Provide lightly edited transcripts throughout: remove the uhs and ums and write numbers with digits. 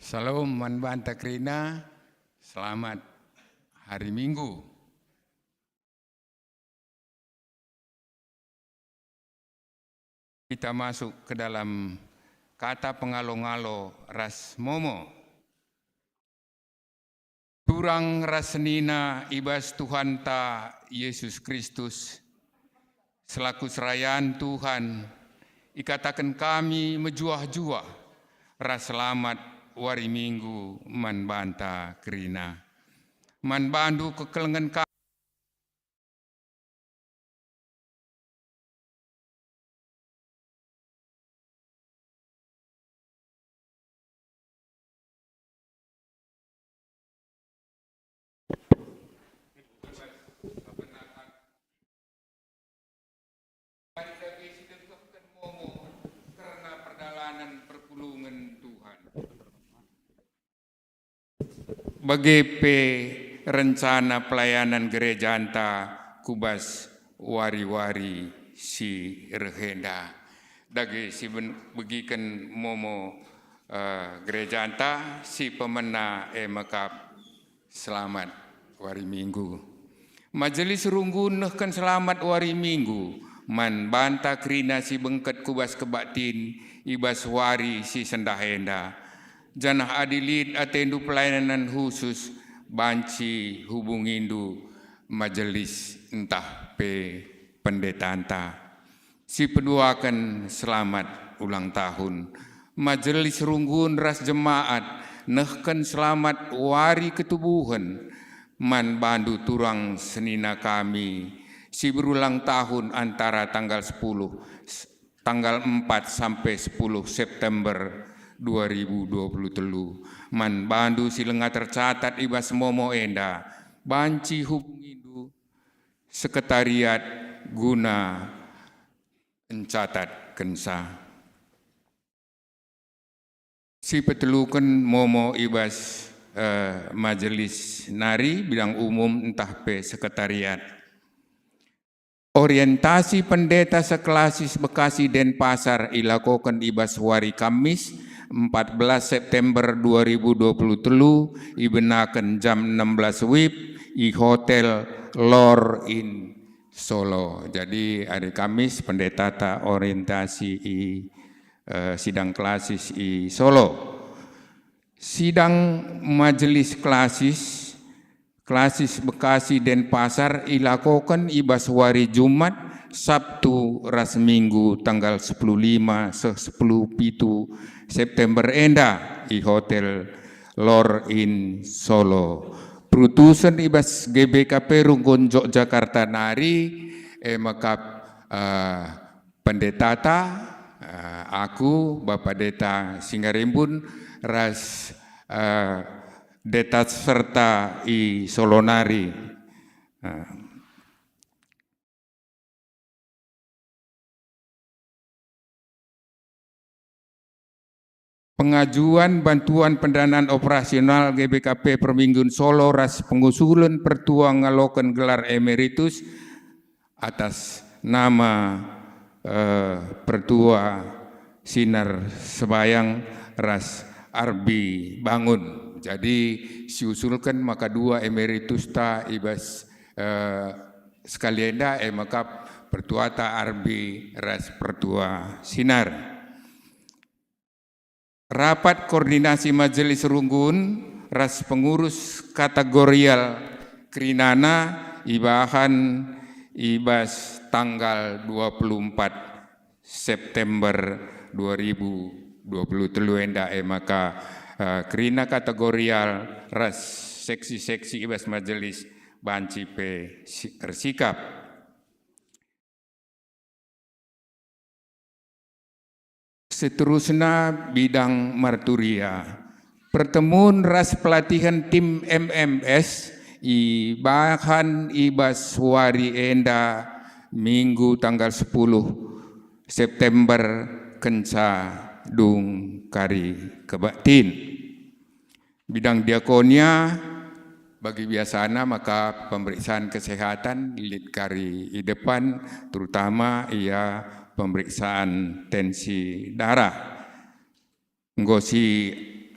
Salam Manbanta Krina, selamat hari Minggu. Kita masuk ke dalam kata pengalo-ngalo ras momo. Turang rasnina ibas Tuhan ta Yesus Kristus, selaku serayaan Tuhan, ikatakan kami menjuah-juah ras selamat wari Minggu Manbanta Krina. Manbandu kekelengan kami. Karena perjalanan perpulungan Tuhan. Bagi rencana pelayanan gereja anta kubas wari-wari si rehenda. Dagi si begikan momo gereja anta si pemena makap selamat wari Minggu. Majelis runggun kan selamat wari Minggu. Manbanta Krina si bengket kubas kebatin ibas wari si sendahenda. Janah adilit atendu pelayanan khusus banci hubungindu majelis entah pendeta anta. Si peduakan selamat ulang tahun. Majelis runggun ras jemaat nehken selamat wari ketubuhan. Man bandu turang senina kami si berulang tahun antara tanggal 4 sampai 10 September 2023. Man bandu si lengah tercatat ibas momo enda banci hubungindu sekretariat guna mencatat kensa. Si petelukan momo ibas majelis nari bidang umum entah sekretariat. Orientasi pendeta seklasis Bekasi Denpasar ilakokan ibas wari Kamis 14 September 2023 ibenakan jam 16 WIB di Hotel Lor in Solo. Jadi hari Kamis pendeta ta orientasi sidang klasis di Solo. Sidang majelis klasis Bekasi Denpasar ilakokan ibas wari Jumat Sabtu ras Minggu tanggal 10 September enda di Hotel Lor in Solo. Perutusan ibas GBKP Runggun Yogyakarta nari makap pendeta ta aku Bapak Deta Singgarimbun ras deta serta i Solonari. Pengajuan bantuan pendanaan operasional GBKP Perminggun Solo ras pengusulan pertua ngalokan gelar emeritus atas nama pertua Sinar Sebayang ras Arbi Bangun. Jadi siusulkan maka dua emeritus ta ibas sekalienda maka pertua ta Arbi ras pertua Sinar. Rapat koordinasi majelis runggun ras pengurus kategorial Krinana ibahan ibas tanggal 24 September 2023 enda maka Krina kategorial ras seksi-seksi ibas majelis banci bersikap. Seterusnya bidang marturia. Pertemuan ras pelatihan tim MMS ibahan ibas wari enda Minggu tanggal 10 September kenca dung kari kebatin. Bidang diakonia bagi biasanya maka pemeriksaan kesehatan lid kari di depan terutama pemeriksaan tensi darah. Ngosi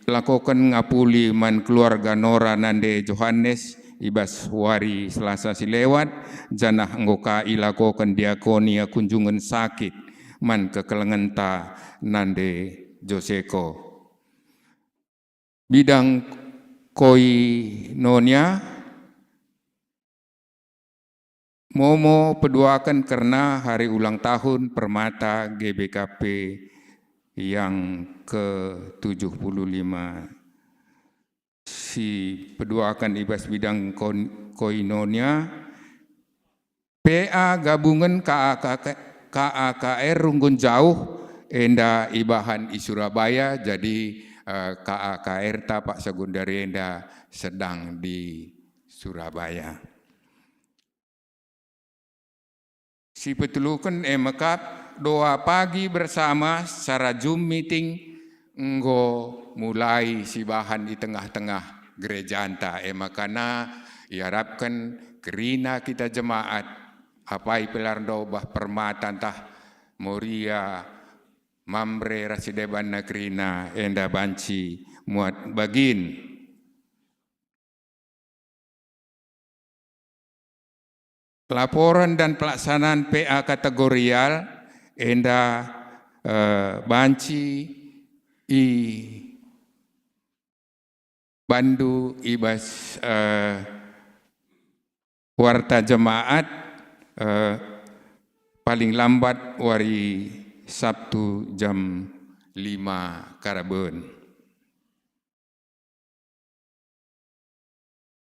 lakokan ngapuli man keluarga Nora nande Johannes ibas wari Selasa silewat janah nggoka ilakokan diakonia kunjungan sakit man kekelengan ta nande Joseko. Bidang koinonia Momo peduakan karena hari ulang tahun Permata GBKP yang ke-75. Si peduakan ibas bidang koinonia PA gabungan KAKR Runggun Jauh enda ibahan i Surabaya, jadi KAKR tapak sekundari enda sedang di Surabaya. Si petulukan mekap doa pagi bersama secara Zoom meeting nggo mulai si bahan di tengah-tengah gereja anta makana diharapkan kerina kita jemaat apai pelardo bah permata entah Moria Mamre rasideban nakrina enda banci muat bagin. Laporan dan pelaksanaan PA kategorial enda banci i bandu ibas warta jemaat paling lambat wari Sabtu jam 5 Karaben.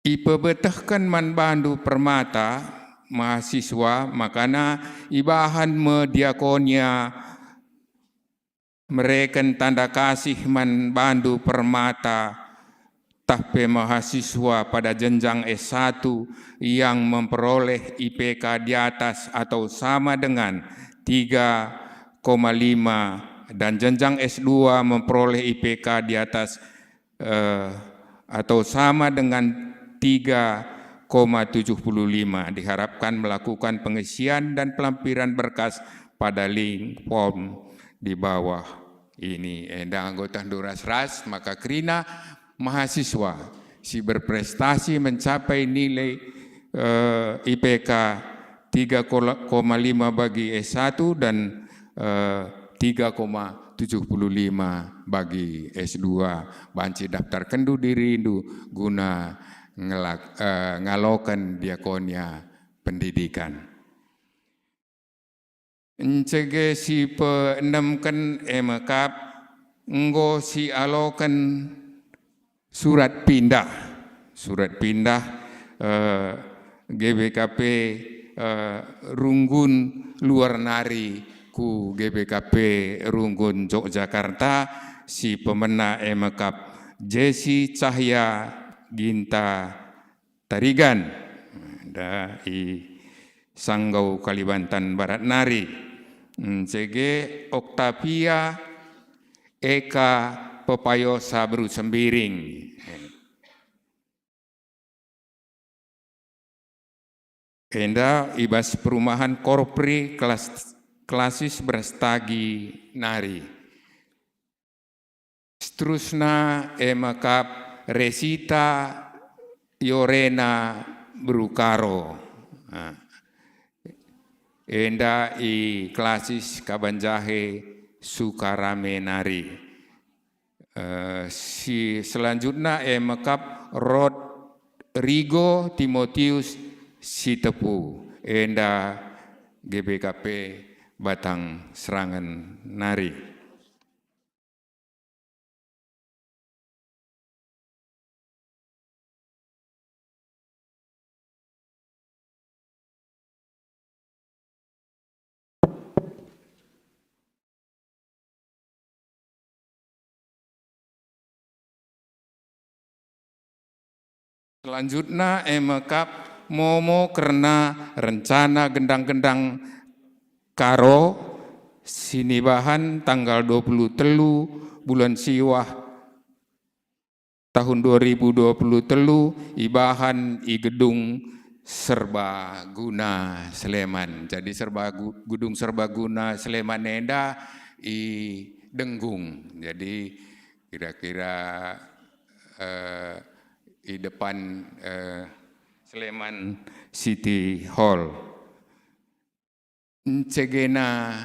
Ipebetahkan man bandu Permata mahasiswa makana ibahan mediakonia mereka tanda kasih man bandu Permata tahpe mahasiswa pada jenjang S1 yang memperoleh IPK di atas atau sama dengan 3,5 dan jenjang S2 memperoleh IPK di atas atau sama dengan 3,75. Diharapkan melakukan pengisian dan pelampiran berkas pada link form di bawah ini. Enda anggota Durasras maka kerina mahasiswa si berprestasi mencapai nilai IPK 3,5 bagi S1 dan 3,75 bagi S2. Banci daftar kendu diri guna ngalokan diakonia pendidikan. Encege si peenamkan emakap nggo si alokan surat pindah GBKP Runggun luar nari ku GBKP Runggun Yogyakarta si pemena emakap Jesse Cahya Ginta Tarigan dari Sanggau Kalimantan Barat Nari. CG Oktavia Eka Pepayo Sabru Sembiring. Enda ibas perumahan korpri klasis Brastagi Nari. Seterusnya emakap Resita Yorena Brukaro. Enda i klasis Kabanjahe Sukarame Nari. Si selanjutnya emakap Rodrigo Timotius Sitepu. Enda GBKP Batang Serangan Nari. Selanjutnya emakap momo karena rencana gendang-gendang karo sinibahan tanggal 23 bulan Siwah tahun 2023 ibahan i gedung Serbaguna Sleman. Jadi gedung Serbaguna Sleman enda i Denggung. Jadi kira-kira di depan Sleman City Hall. Cegena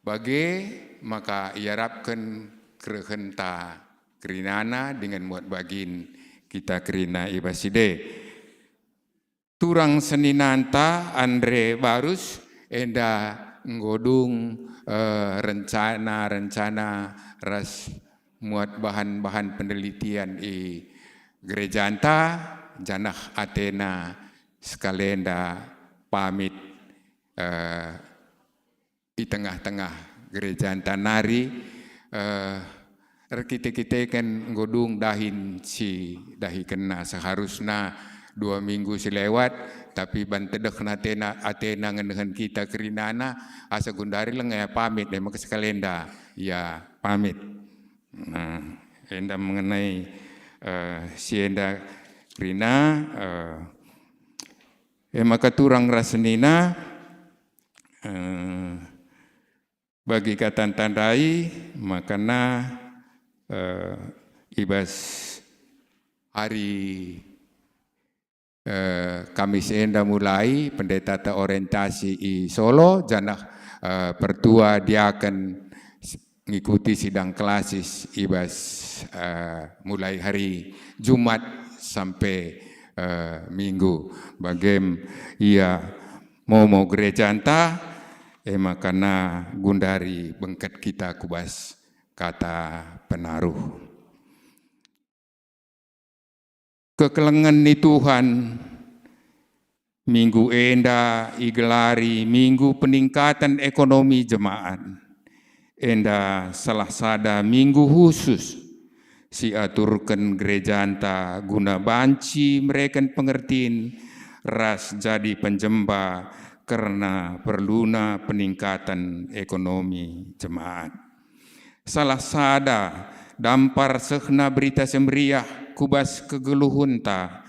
bagi maka iarapkan kerhenta kerinana dengan muat bagin kita kerina ibaside. Turang seninanta Andre Barus enda nggodung rencana ras muat bahan-bahan penelitian i gereja anta janah Athena sekalenda pamit di tengah-tengah gereja anta nari kita kan nggodung dahin si dahi kena seharusnya 2 minggu selewat tapi bantedek Athena ngendehan kita kerinana asa gundari lang ya pamit deh maka sekalenda ya pamit. Nah, enda mengenai si enda kerina maka turang rasenina bagi katan tandai makana ibas hari Kamis enda mulai pendeta orientasi i Solo janah pertua dia akan mengikuti sidang klasis ibas mulai hari Jumat sampai Minggu. Bagem ia mau gereja anta makana gundari bengket kita kubas kata penaruh. Kekelengan ni Tuhan, minggu enda igelari minggu peningkatan ekonomi jemaat. Enda salah sada minggu khusus si aturkan gereja anta guna banci mereka pengertiin ras jadi penjemba karena perluna peningkatan ekonomi jemaat. Salah sada dampar sehna berita semeriah kubas kegeluhunta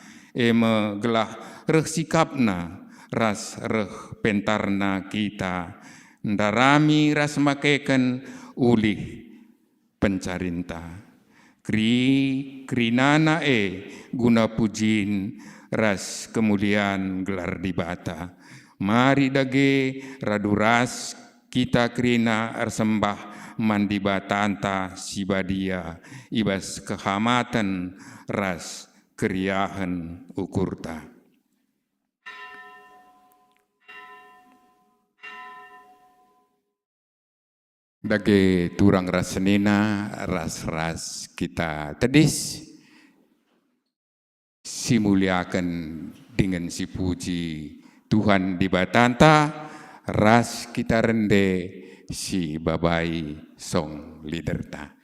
gelah reh sikapna ras reh pentarna kita ndarami ras makeken ulih pencarinta krinana guna pujin ras kemuliaan gelar dibata mari dage raduras kita krina ersembah mandi batanta sibadia ibas kehamatan ras keriahan ukurta. Dage turang rasenina ras kita tedis simuliakan dengan si puji Tuhan di batanta ras kita rende si babai song liderta.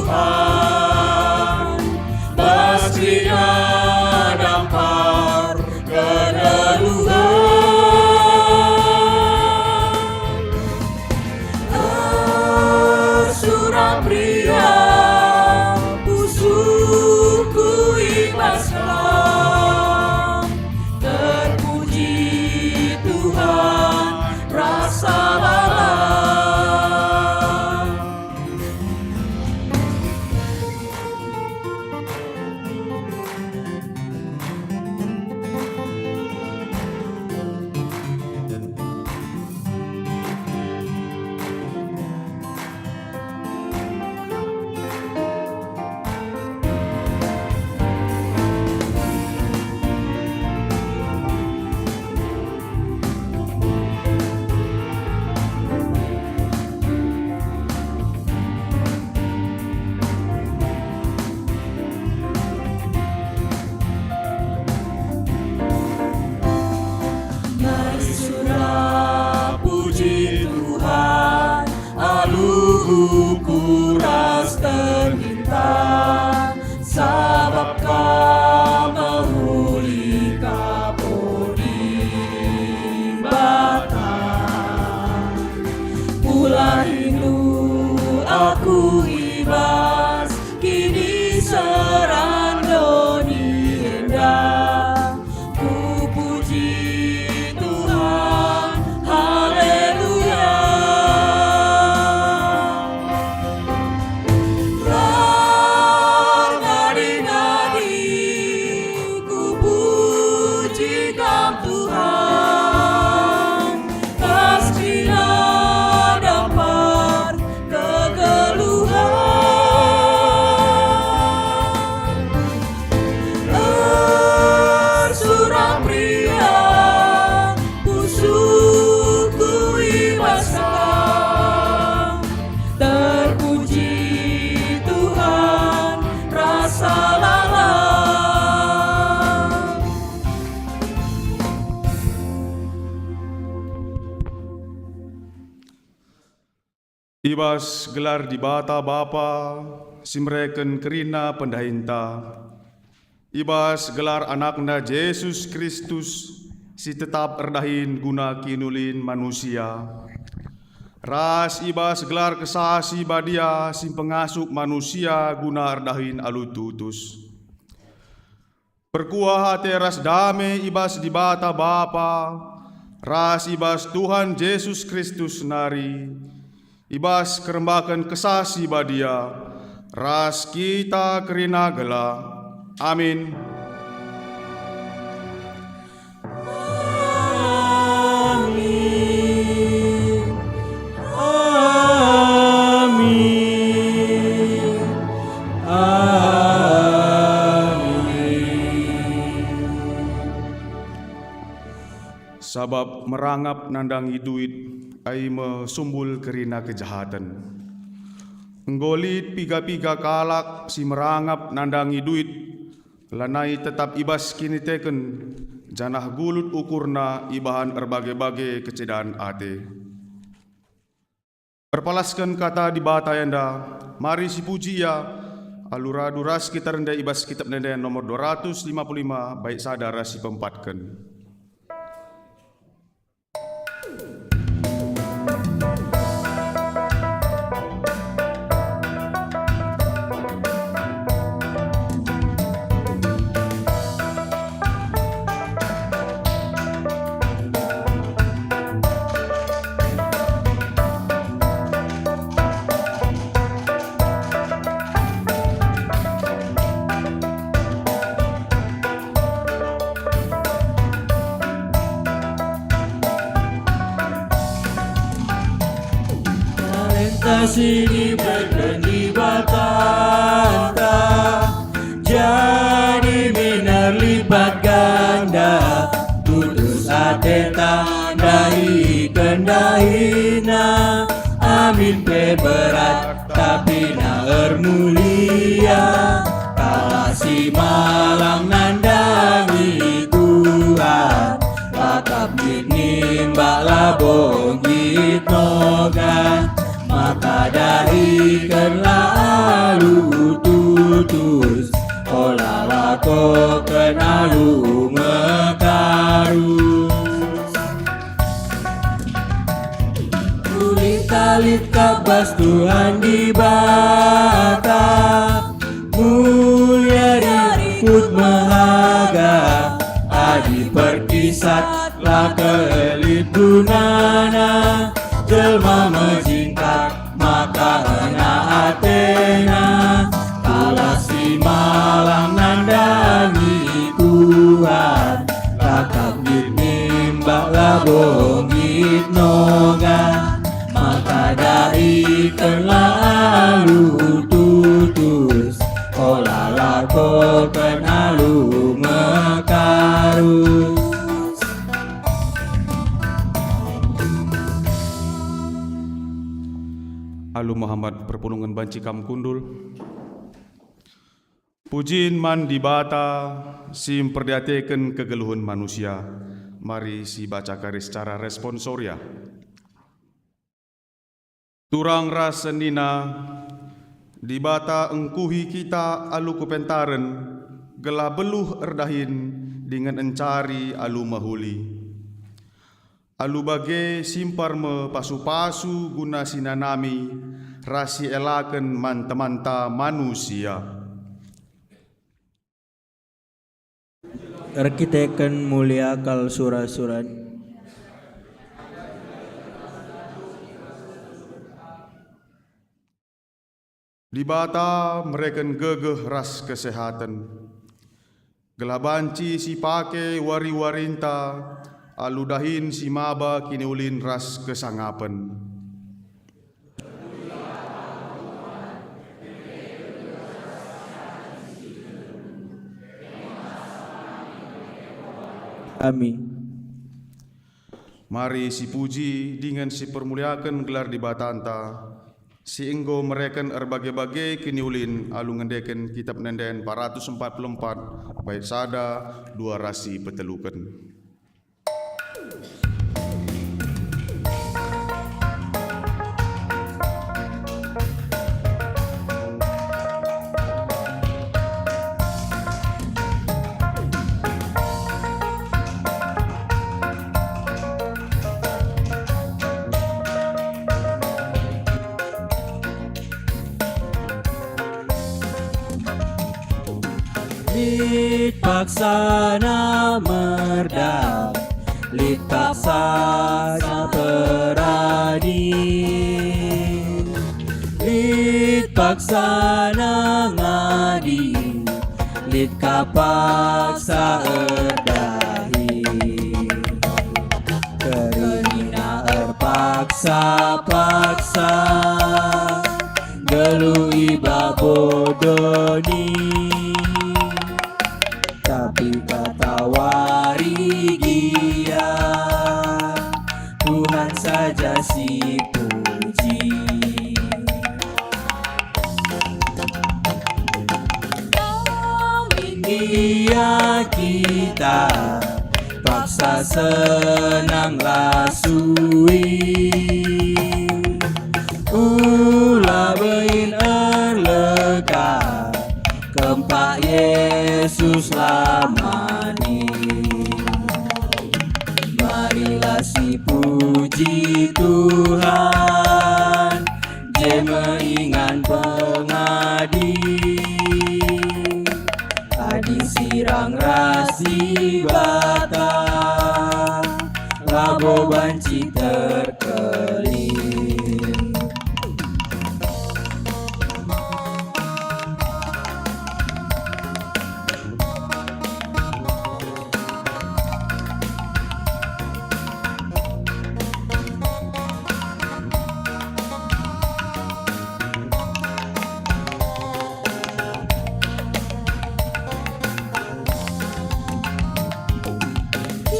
Tuhan, pastinya dampar kedeluhan. Tersurat pria pusuku ikhlaskan, terpuji Tuhan rasa lalang. Puji Tuhan, aluhku ras terminta, sabab kau menghuli kapuri batang. Pula rindu aku ibas, kini serandoni indah. Ku puji Tuhan, haleluya. Ngadi-ngadi ku pujikan Tuhan, pastinya dapat kegeluhan. Tersurat pria pusuku ikhlaskan, terpuji Tuhan rasa lalang. Ibas gelar di bata Bapa, simreken kerina pendahinta. Ibas gelar anakna Yesus Kristus, si tetap erdahin guna kinulin manusia. Ras ibas gelar kesasi badia, si pengasup manusia guna erdahin alututus. Perkuah hati ras dame ibas di bata Bapa, ras ibas Tuhan Yesus Kristus nari. Ibas kerembakan kesasi badia, ras kita kerina gela. Amin. Amin. Amin. Amin. Sabab merangap nandangi duit, ai mesumbul kerina kejahatan. Nggolit piga-piga kalak si merangap nandangi duit, lanai tetap ibas kini teken, janah gulut ukurna ibahan berbagai-bagai kecedaan ate. Perpalaskan kata di bata yanda, mari si puji ya, alura duras kita rendah ibas kitab nendayan nomor 255, baik sadara si pempatkan. Sini berkelibatan, jadi minar lipat ganda, putus ateta dahi kendahina. Amin pe berat tapi na mulia, kasih malang nandangi Tuhan, tatap nimbak labong git nogan. Maka dahikanlah alu tutus olah lakokan alu mekarus kulit talit kabas Tuhan di bata mulia dirikut mahaga adi perkisat lah keelit dunana jelma mejingkat maka ena Athena kalah si malang nandani Tuhan lakak nimbak labongit noga maka dari kelah alu tutus olah lakokan alu mekarus Alu Muhammad perpunungan banci kam kundul. Pujin man di bata sim perdiateken kegeluhun manusia. Mari si baca kari secara responsoria. Turang rasenina di bata engkuhi kita alu kupentaren gelah beluh erdahin dengan encari alu mahuli. Alu bage simpar me pasu-pasu guna sinanami rasi elaken manta-manta manusia. Arkiteken mulia kal surat-surat Di bata mereken gegeh ras kesehatan. Gelah banci si pake wari-warinta alu dahin si maba kini ulin ras kesangapen. Amin. Mari si puji dengan si permuliakan gelar di batanta. Si enggo mereken erbagai-bagai kini ulin alu ngendeken kitab nenden 444 bait sada dua rasi peteluken. Lit paksana merdam, lit paksana peradi, lit paksana ngadi, lit kapaksa erdahi, kerina erpaksa-paksa, gelu iba bodoni. Tapi kata wari gia Tuhan saja si puji. Dia kita paksa senang lasui Ula bein erlega Kempak Yesus lamani. Marilah si puji Tuhan, jeme ingan pengadi. Adi sirang rasi bata, labo banci terkelin.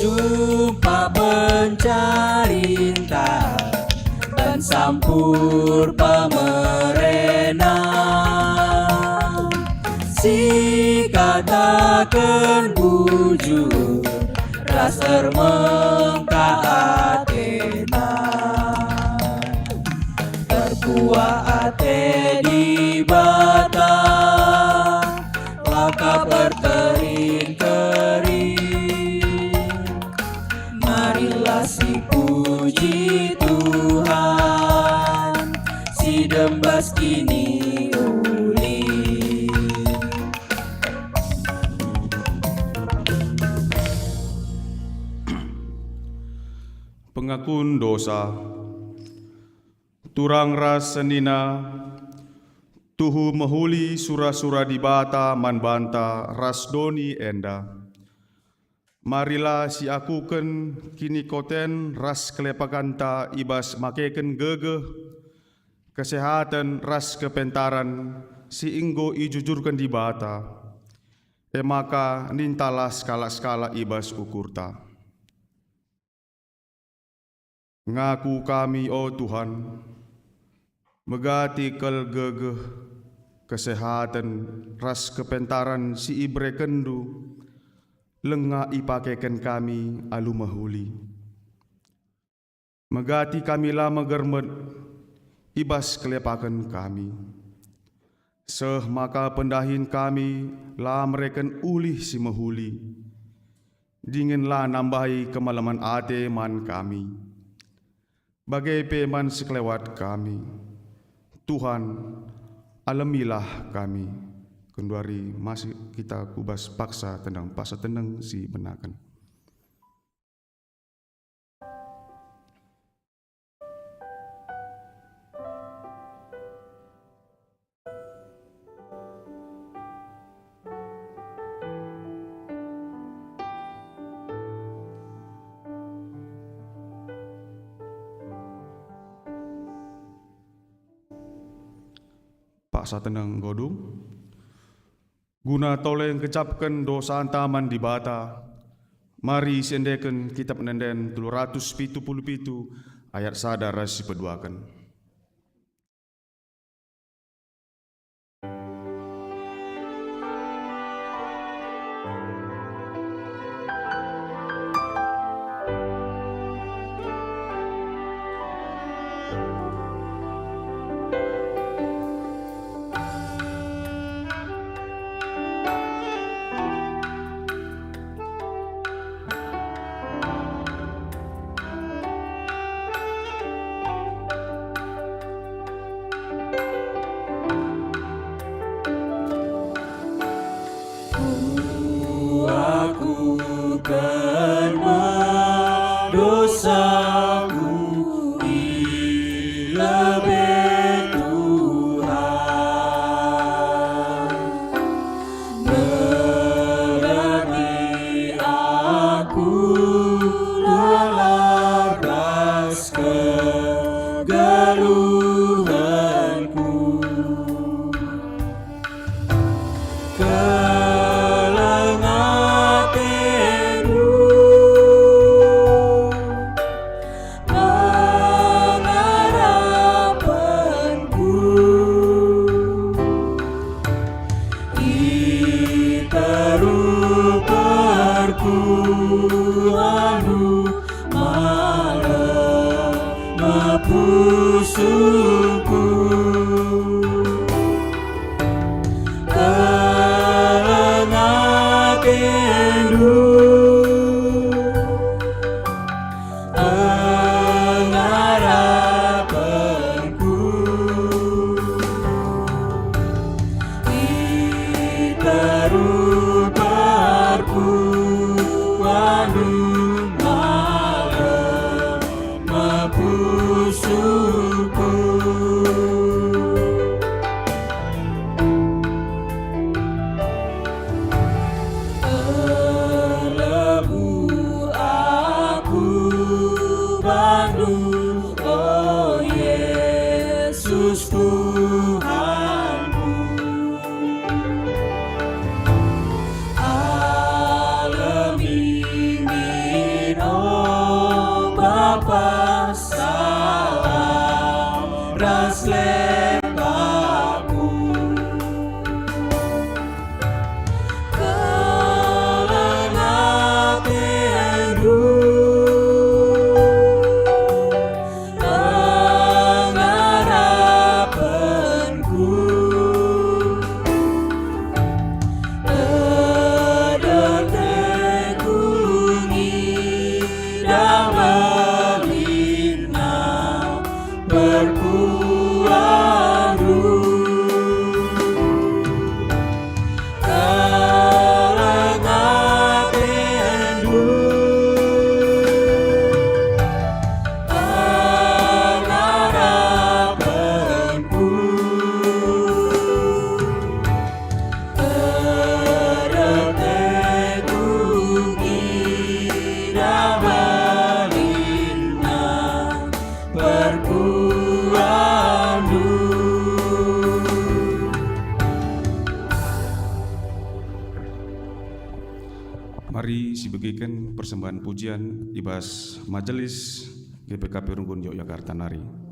Jumpa pencarinta dan sampur pamerena, si katakan bujur ras ermengka Athena, Kuah ate di bata, laka berkering-kering. Marilah si puji Tuhan, si dembas kini uli. Pengakuan dosa. Turang ras senina, tuhu mehuli sura-sura di bata manbanta ras doni enda. Marilah si akuken kini koten ras kelepakanta ibas makeken gegeh, kesehatan ras kepentaran si inggo ijujurkan di bata. Maka nintalah skala-skala ibas ukurta. Ngaku kami, oh Tuhan, megati kel gegeh, kesehatan ras kepentaran si ibre kendu, lenga ipakeken kami alu mahuli. Megati kami lah megermet, ibas kelepaken kami. Seh maka pendahin kami lah mereken ulih si mahuli. Dinginlah nambahi kemalaman ate man kami. Bagai peman sekelewat kami, Tuhan alamilah kami. Kenduari masih kita kubas paksa tendang pasa tenang si benakan. Paksa tenang godung. Guna toleng kecapkan dosa antaman di bata. Mari sendeken kitab nenden 377 ayat sadar si peduakan. perkuang Mari sibegikan persembahan pujian ibas majelis GPKP Rungkun Yogyakarta Nari.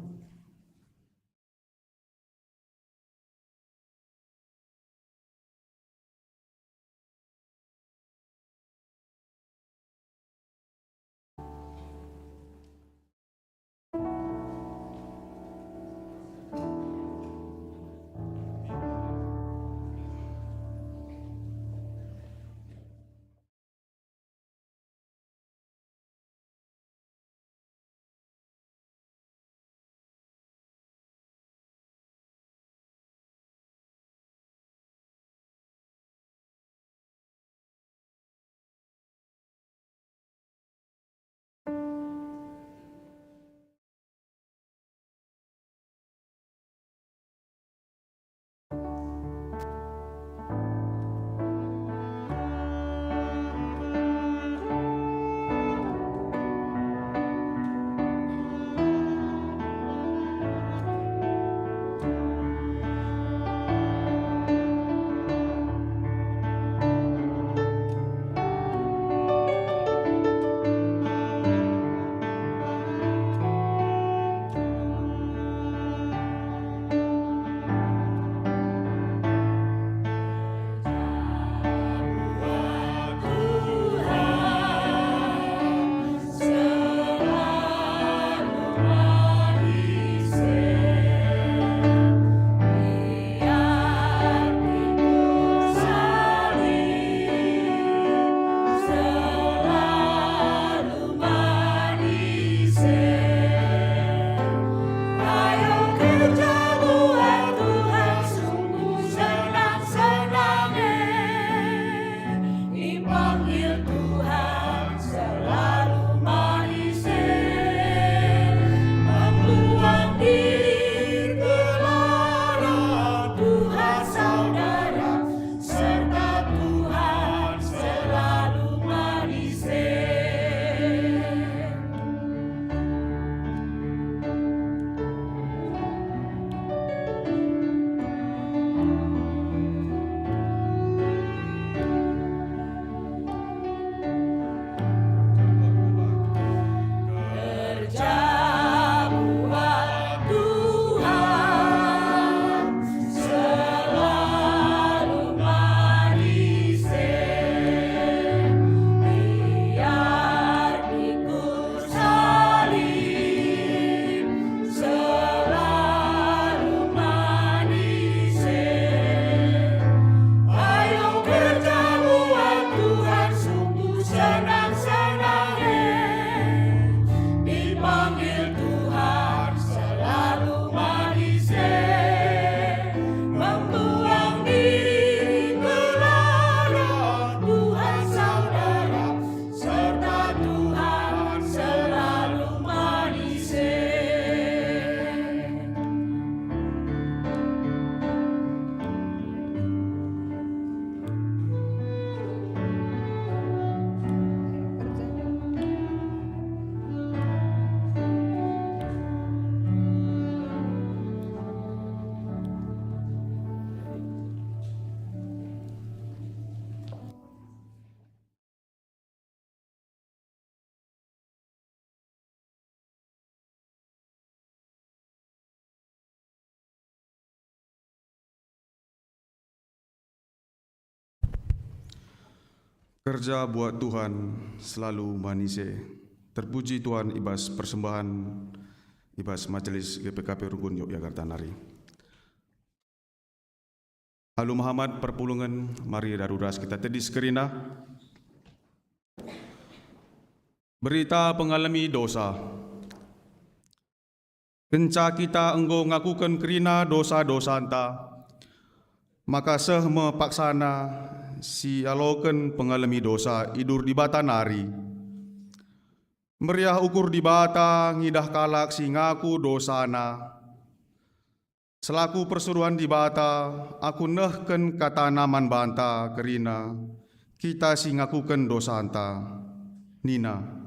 Kerja buat Tuhan selalu manise. Terpuji Tuhan ibas persembahan ibas majelis GPKP Rungkun Yogyakarta Nari. Halu Muhammad perpulungan, mari daruras kita tedis kerina. Berita pengalami dosa. Kenca kita enggo ngakukan kerina dosa-dosa anta, maka seh mepaksana si aloken pengalami dosa idur di bata nari. Meriah ukur di bata ngidah kalak si ngaku dosana. Selaku persuruhan di bata, aku nehken kata naman banta kerina kita si ngakukan dosa anta. Nina.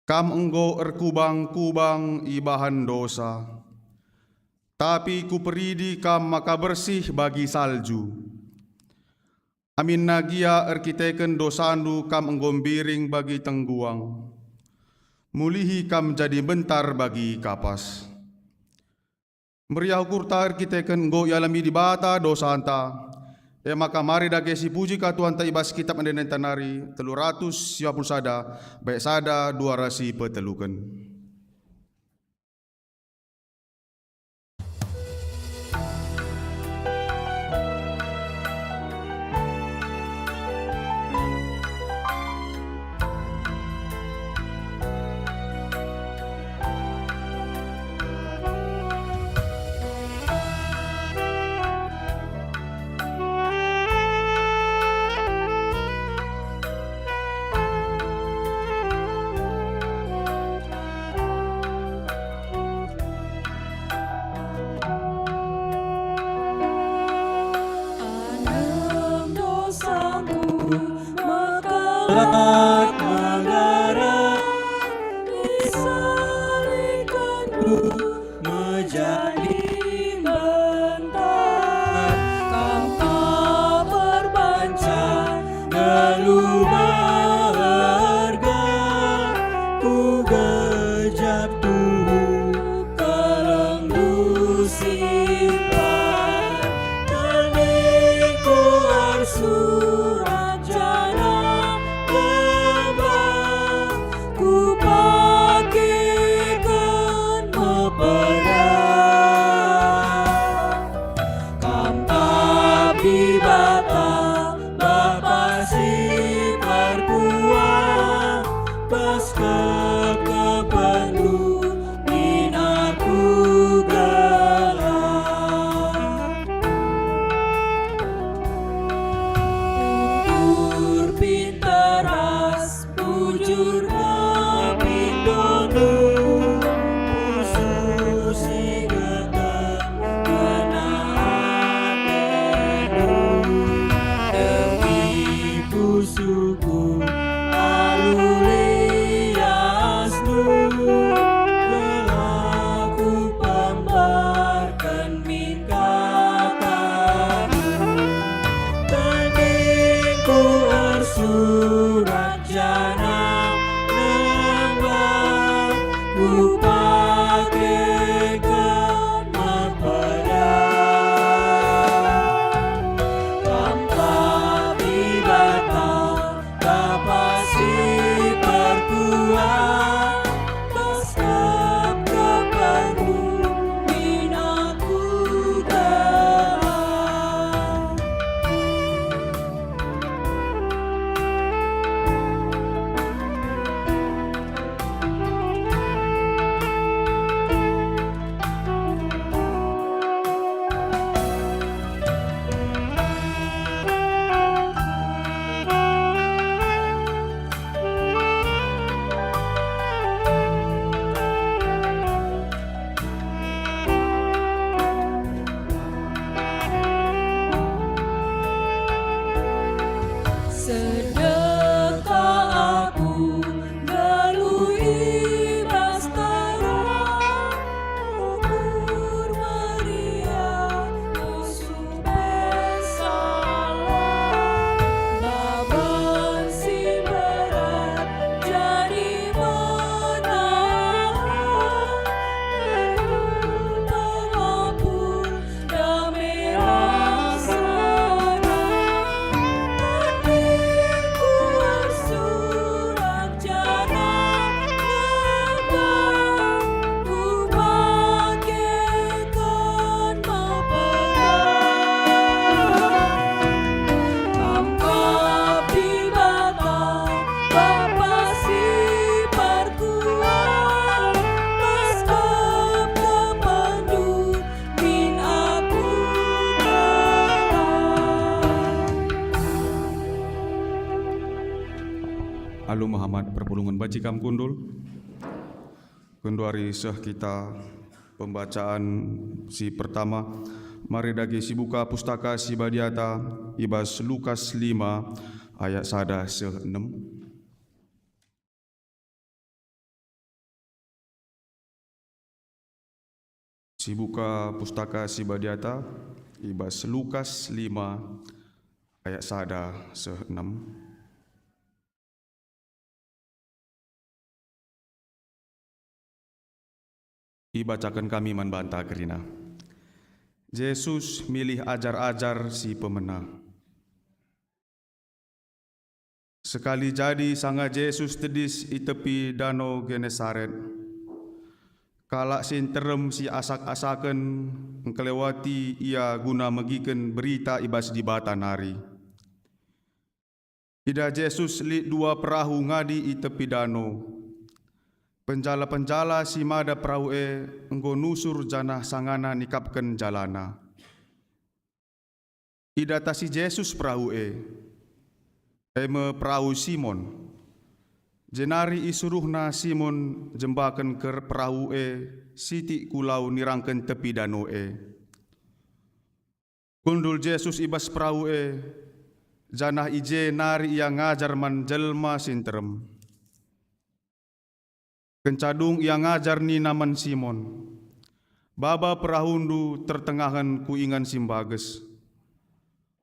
Kam enggo erkubang-kubang ibahan dosa, tapi ku peridi kam maka bersih bagi salju. Amin nagia erkiteken dosandu kam enggo biring bagi tengguang, mulihi kam jadi bentar bagi kapas. Meriah kurta erkiteken enggo yalami di bata dosa anta, maka mari dage si puji ka Tuhan ta ibas kitab andenen tanari 350 sada baik sada 2 rasi peteluken. Kelak negara disalikanku menjadi bentar, kau berbancar lalu berharga, ku gejap tubuh kelenggu simpan, terniku arsurat jana ku pakaikan mempelai. Muhammad perpulungan bacikam kundul. Kunduari seh kita pembacaan si pertama. Mari dagi si buka pustaka si badiata ibas Lukas 5 ayat 1-6. Si buka pustaka si badiata ibas Lukas 5 ayat 1-6. Ibacakan kami membantah kerina. Yesus milih ajar-ajar si pemena. Sekali jadi sanga Yesus tedis i tepi danau Genesaret. Kalak sin terem si asak-asaken kelewati ia guna megiken berita ibas di bata nari. Ida Yesus li 2 perahu ngadi i tepi danau. Penjala-penjala si mada perahu enggo nusur janah sangana nikapken jalana. Ida tasi Yesus perahu eme perahu Simon. Jenari isuruhna Simon jembaken ke perahu siti kulau nirangken tepi danau Kundul Yesus ibas perahu janah ije nari ia ngajar man jelma sinterem. Kencadung ia ngajar ni naman Simon. Baba perahundu tertengahan kuingan simbages.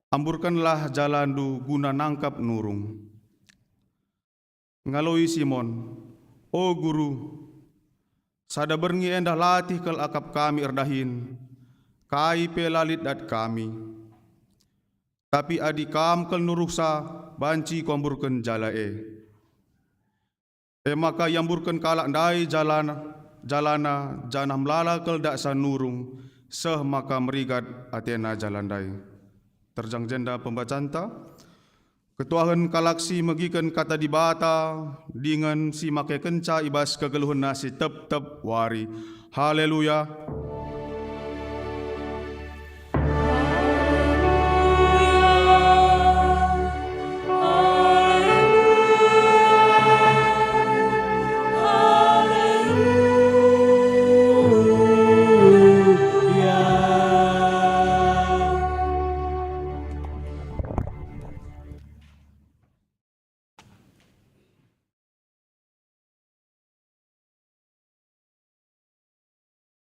Amburkanlah jalandu guna nangkap nurung. Ngaloi Simon, "O guru, sada berngi endah latih kel akap kami erdahin, kai pelalit dat kami. Tapi adi kam kel nuruksa banci komburken jala maka yamburken kalak dai jalana janah melala kel daksa nurung, seh maka merigat atena jalan dai." Terjang jenda pembacanta. Ketuahan kalaksi megiken kata di bata dengan si make kenca ibas kegeluhan nasi tep wari. Haleluya.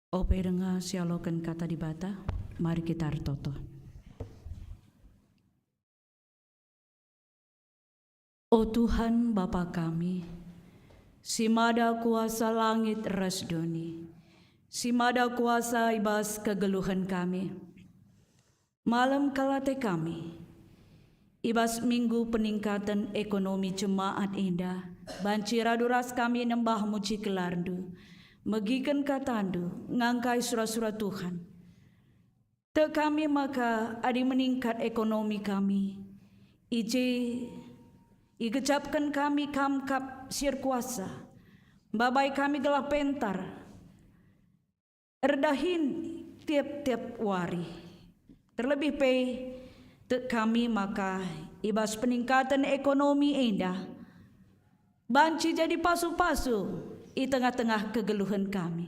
Ope dengar sialokan kata di bata, mari kita artoto. O Tuhan Bapa kami, si mada kuasa langit resdoni, si mada kuasa ibas kegeluhan kami, malam kalate kami, ibas minggu peningkatan ekonomi jemaat indah, banci raduras kami nembah muji kelardu, megiken katandu ngangkai surah-surah Tuhan. Te kami maka adi meningkat ekonomi kami. Igecapkan kami kamkap sir kuasa. Babai kami gelah pentar. Erdahin tiap-tiap wari. Terlebih te kami maka ibas peningkatan ekonomi indah. Banci jadi pasu-pasu di tengah-tengah kegeluhan kami.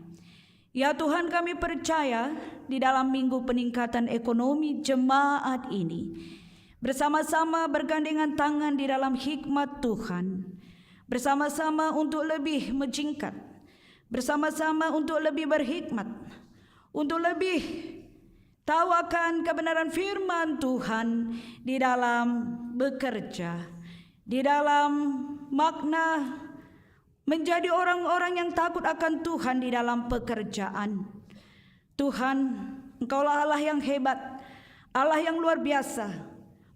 Ya Tuhan, kami percaya di dalam minggu peningkatan ekonomi jemaat ini, bersama-sama bergandengan tangan di dalam hikmat Tuhan, bersama-sama untuk lebih menjingkat, bersama-sama untuk lebih berhikmat, untuk lebih tahu akan kebenaran firman Tuhan di dalam bekerja, di dalam makna menjadi orang-orang yang takut akan Tuhan di dalam pekerjaan. Tuhan, Engkaulah Allah yang hebat, Allah yang luar biasa.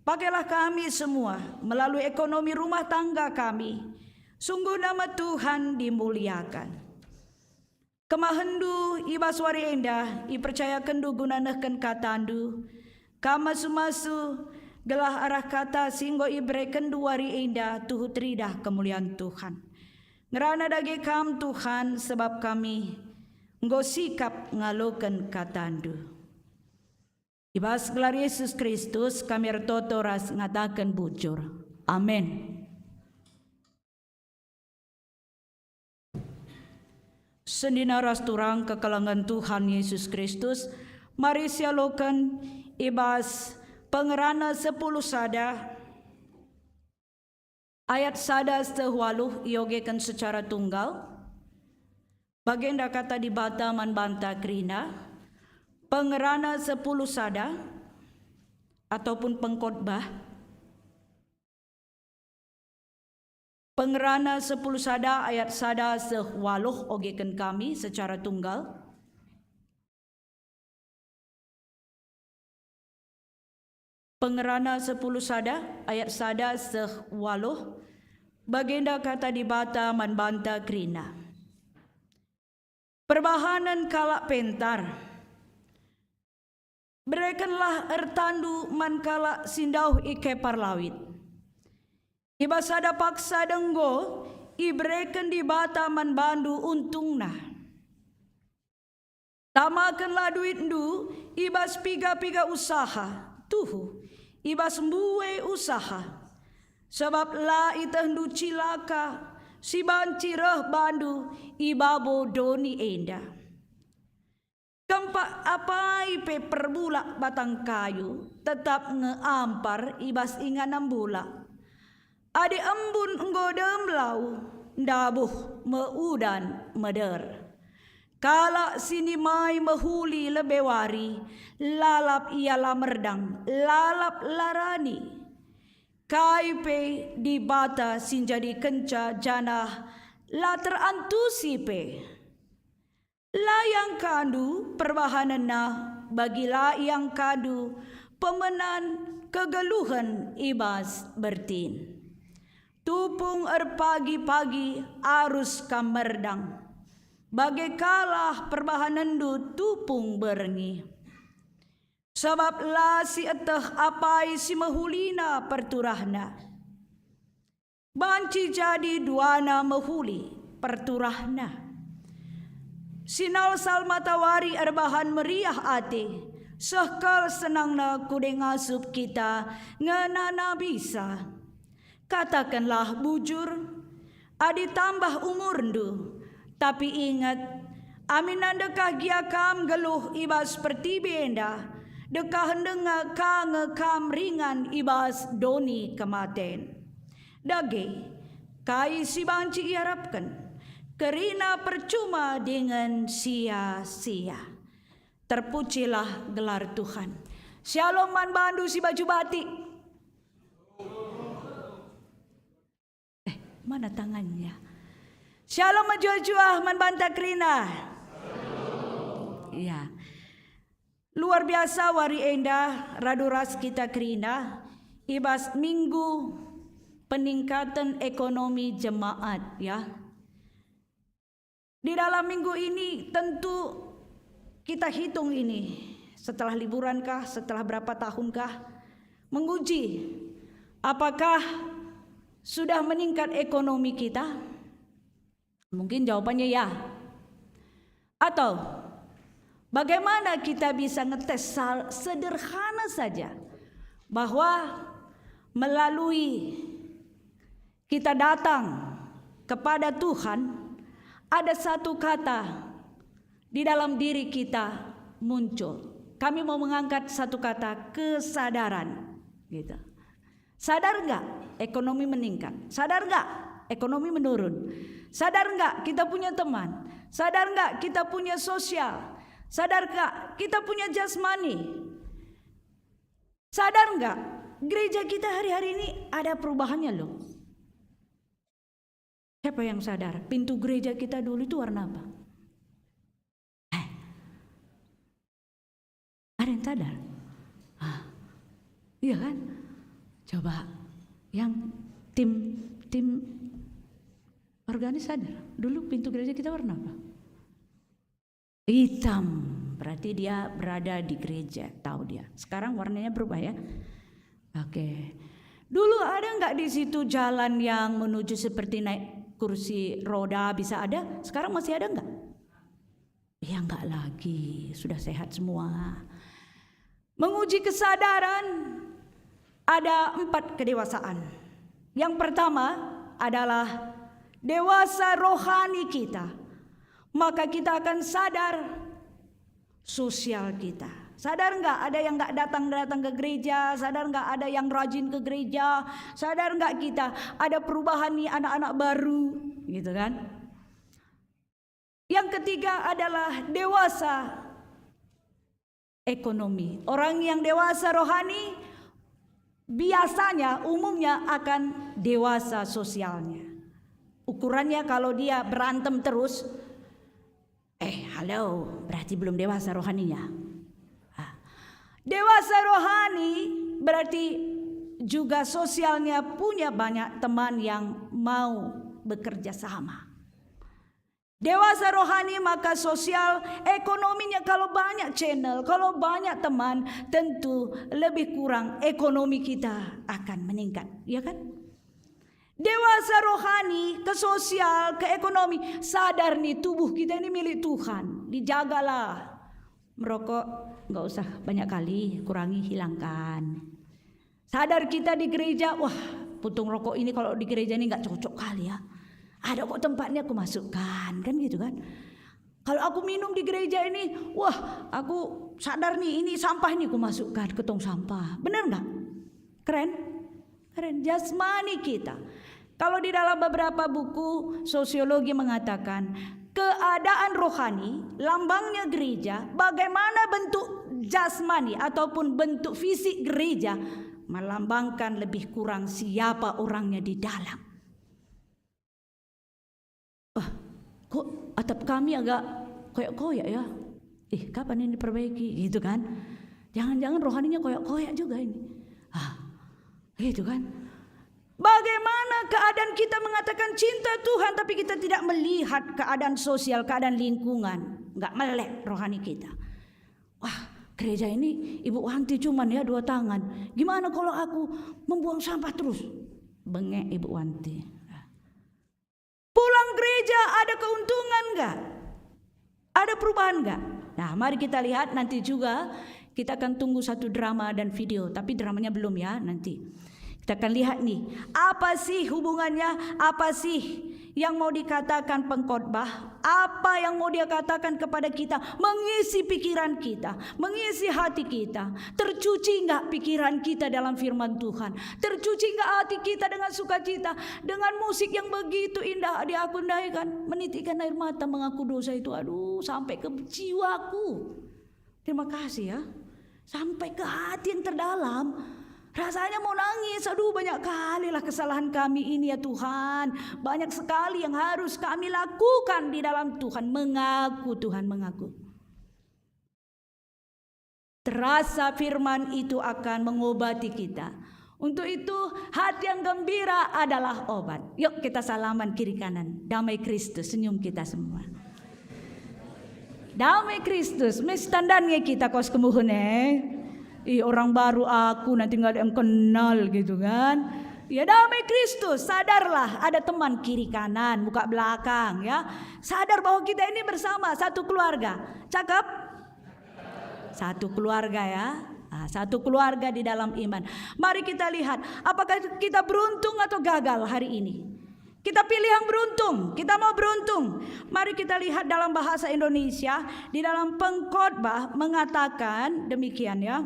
Pakailah kami semua melalui ekonomi rumah tangga kami. Sungguh nama Tuhan dimuliakan. Kemahendu ibas wari endah, ipercaya kendu gunanahkan katandu. Kama sumasu gelah arah kata singgo ibre kendu wari endah tuhu tridah kemuliaan Tuhan. Ngerana dagi kam Tuhan sebab kami nggo sikap ngaloken katandu. Ibas gelar Yesus Kristus kami ertoto ras ngatakan bujur. Amin. Sendina rasturang kekalangan Tuhan Yesus Kristus, mari sialokan ibas pengerana 10 sada, ayat sada sewaluh iogekan secara tunggal, bagenda kata di bata man banta krina, pengerana 10 sada, ataupun pengkhotbah, pengerana 10 sada ayat sada sewaluh ogekan kami secara tunggal. Pengerana 10 sada ayat sada sewaluh bagenda kata di bata man banta krina. Perbahanan kalak pentar. Berikanlah ertandu man kalak sindauh ike parlawit. Iba sada paksa denggo, ibreken di bata man bandu untungna. Tamakanlah duit ndu, ibas piga-piga usaha, tuhu, ibas mbuwe usaha. Sebab la itahdu cilaka, si banci reh bandu, ibabo doni enda. Kempak apai pe perbulak batang kayu, tetap ngeampar ibas inganam bulak. Adi embun nggodem lau, ndabuh meudan meder. Kala sini mai mehuli lebewari, lalap ialah merdang, lalap larani. Kaipe di bata sinjadi kenca janah, la terantusi pe. Layang kandu perbahanan nah, bagilah yang kadu, pemenan kegeluhan ibas bertin. Tupung pagi-pagi arus kamerdang, bagai kalah perbahanan du tupung berengi. Sebab la si eteh apai si mehulina perturahna. Banci jadi duana mehuli perturahna. Sinal sal matawari erbahan meriah ate, sekal senangna kude ngasup kita ngenana bisa. Katakanlah bujur, adi tambah umur ndu, tapi ingat, aminan dekah giakam geluh ibas seperti benda, dekah hendenga ka ngekam ringan ibas doni kematen. Dage, kai si banci iharapkan, kerina percuma dengan sia-sia. Terpujilah gelar Tuhan. Shalom man bandu si baju batik. Mana tangannya? Shalom majua-jua man banta krina. Ya. Luar biasa wari enda raduras kita krina. Ibas minggu peningkatan ekonomi jemaat ya. Di dalam minggu ini tentu kita hitung ini. Setelah liburankah, setelah berapa tahunkah, menguji apakah sudah meningkat ekonomi kita? Mungkin jawabannya ya. Atau bagaimana kita bisa ngetes sederhana saja bahwa melalui kita datang kepada Tuhan, ada satu kata di dalam diri kita muncul. Kami mau mengangkat satu kata, kesadaran gitu. Sadar enggak ekonomi meningkat? Sadar enggak ekonomi menurun? Sadar enggak kita punya teman? Sadar enggak kita punya sosial? Sadar enggak kita punya jasmani? Sadar enggak gereja kita hari-hari ini ada perubahannya loh? Siapa yang sadar? Pintu gereja kita dulu itu warna apa? Ada yang sadar? Iya kan? Coba yang tim organis sadar. Dulu pintu gereja kita warna apa? Hitam. Berarti dia berada di gereja. Tahu dia. Sekarang warnanya berubah ya. Oke. Dulu ada nggak di situ jalan yang menuju seperti naik kursi roda bisa ada? Sekarang masih ada nggak? Ya nggak lagi. Sudah sehat semua. Menguji kesadaran. Ada 4 kedewasaan. Yang pertama adalah dewasa rohani kita. maka kita akan sadar sosial kita. Sadar nggak ada yang nggak datang ke gereja? Sadar nggak ada yang rajin ke gereja? Sadar nggak kita ada perubahan nih anak-anak baru, gitu kan? Yang ketiga adalah dewasa ekonomi. Orang yang dewasa rohani biasanya umumnya akan dewasa sosialnya. Ukurannya kalau dia berantem terus, halo, berarti belum dewasa rohaninya. Dewasa rohani berarti juga sosialnya punya banyak teman yang mau bekerja sama. Dewasa rohani maka sosial ekonominya kalau banyak channel, kalau banyak teman, tentu lebih kurang ekonomi kita akan meningkat, ya kan? Dewasa rohani ke sosial, ke ekonomi, sadar nih tubuh kita ini milik Tuhan, dijagalah. Merokok nggak usah banyak kali, kurangi, hilangkan. Sadar kita di gereja, wah puntung rokok ini kalau di gereja ini nggak cocok kali ya. Ada kok tempatnya aku masukkan, kan gitu kan. Kalau aku minum di gereja ini, wah aku sadar nih ini sampah nih aku masukkan ke tong sampah. Benar nggak? Keren? Keren. Jasmani kita. Kalau di dalam beberapa buku sosiologi mengatakan keadaan rohani, lambangnya gereja, bagaimana bentuk jasmani ataupun bentuk fisik gereja melambangkan lebih kurang siapa orangnya di dalam. Kok atap kami agak koyak-koyak ya? Kapan ini diperbaiki? Gitu kan? Jangan-jangan rohaninya koyak-koyak juga ini. Gitu kan? Bagaimana keadaan kita mengatakan cinta Tuhan tapi kita tidak melihat keadaan sosial, keadaan lingkungan, nggak melek rohani kita. Wah, gereja ini Ibu Wanti cuman ya 2 tangan. Gimana kalau aku membuang sampah terus? Bengek Ibu Wanti. Pulang gereja ada keuntungan nggak? Ada perubahan nggak? Nah, mari kita lihat nanti juga. Kita akan tunggu satu drama dan video, tapi dramanya belum ya nanti. Kita akan lihat nih, apa sih hubungannya, apa sih yang mau dikatakan pengkhotbah, apa yang mau dia katakan kepada kita, mengisi pikiran kita, mengisi hati kita. Tercuci enggak pikiran kita dalam firman Tuhan? Tercuci enggak hati kita dengan sukacita, dengan musik yang begitu indah diakundaikan, menitikkan air mata mengaku dosa itu, aduh sampai ke jiwaku. Terima kasih ya, sampai ke hati yang terdalam. Rasanya mau nangis, aduh banyak kali lah kesalahan kami ini ya Tuhan. Banyak sekali yang harus kami lakukan di dalam Tuhan. Mengaku, Tuhan mengaku. Terasa firman itu akan mengobati kita. Untuk itu hati yang gembira adalah obat. Yuk kita salaman kiri kanan. Damai Kristus, senyum kita semua. Damai Kristus, mestandannya kita kos kemuhun orang baru aku nanti nggak ada yang kenal gitu kan. Ya damai Kristus, sadarlah ada teman kiri kanan, muka belakang ya. Sadar bahwa kita ini bersama satu keluarga. Cakep? Satu keluarga ya. Satu keluarga di dalam iman. Mari kita lihat apakah kita beruntung atau gagal hari ini. Kita pilih yang beruntung, kita mau beruntung. Mari kita lihat dalam bahasa Indonesia, di dalam pengkhotbah mengatakan demikian ya.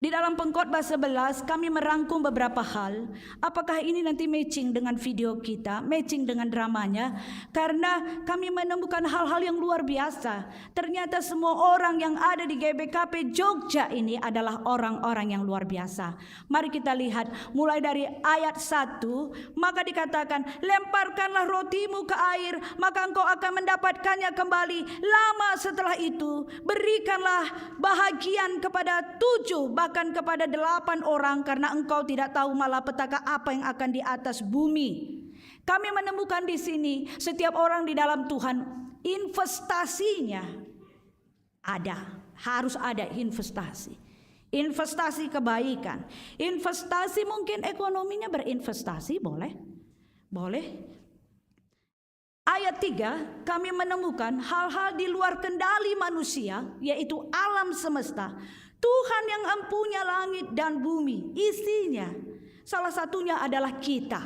Di dalam pengkhotbah 11 kami merangkum beberapa hal. Apakah ini nanti matching dengan video kita, matching dengan dramanya? Karena kami menemukan hal-hal yang luar biasa. Ternyata semua orang yang ada di GBKP Jogja ini adalah orang-orang yang luar biasa. Mari kita lihat mulai dari ayat 1. Maka dikatakan, lemparkanlah rotimu ke air, maka engkau akan mendapatkannya kembali. Lama setelah itu berikanlah bahagian kepada 7 bahkan kepada 8 orang, karena engkau tidak tahu malapetaka apa yang akan di atas bumi. Kami menemukan di sini setiap orang di dalam Tuhan investasinya ada, harus ada investasi. Investasi kebaikan, investasi mungkin ekonominya berinvestasi, boleh. Ayat 3 kami menemukan hal-hal di luar kendali manusia, yaitu alam semesta. Tuhan yang empunya langit dan bumi, isinya salah satunya adalah kita.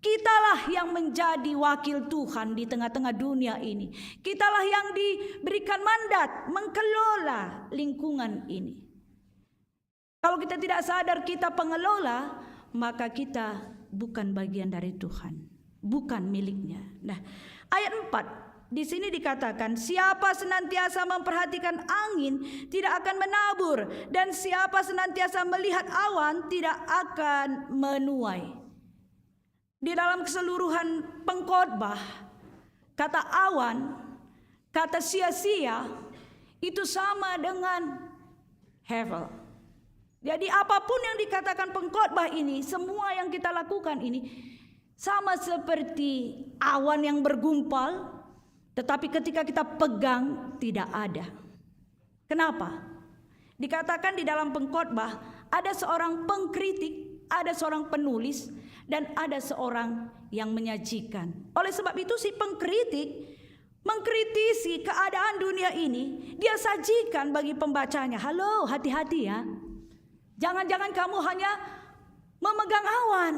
Kitalah yang menjadi wakil Tuhan di tengah-tengah dunia ini. Kitalah yang diberikan mandat mengelola lingkungan ini. Kalau kita tidak sadar kita pengelola, maka kita bukan bagian dari Tuhan, bukan miliknya. Nah, ayat 4 di sini dikatakan, siapa senantiasa memperhatikan angin tidak akan menabur, dan siapa senantiasa melihat awan tidak akan menuai. Di dalam keseluruhan pengkhotbah, kata awan, kata sia-sia itu sama dengan hevel. Jadi apapun yang dikatakan pengkhotbah ini, semua yang kita lakukan ini sama seperti awan yang bergumpal, tetapi ketika kita pegang tidak ada. Kenapa? Dikatakan di dalam pengkhotbah ada seorang pengkritik, ada seorang penulis, dan ada seorang yang menyajikan. Oleh sebab itu si pengkritik mengkritisi keadaan dunia ini, dia sajikan bagi pembacanya. Halo, hati-hati ya. Jangan-jangan kamu hanya memegang awan,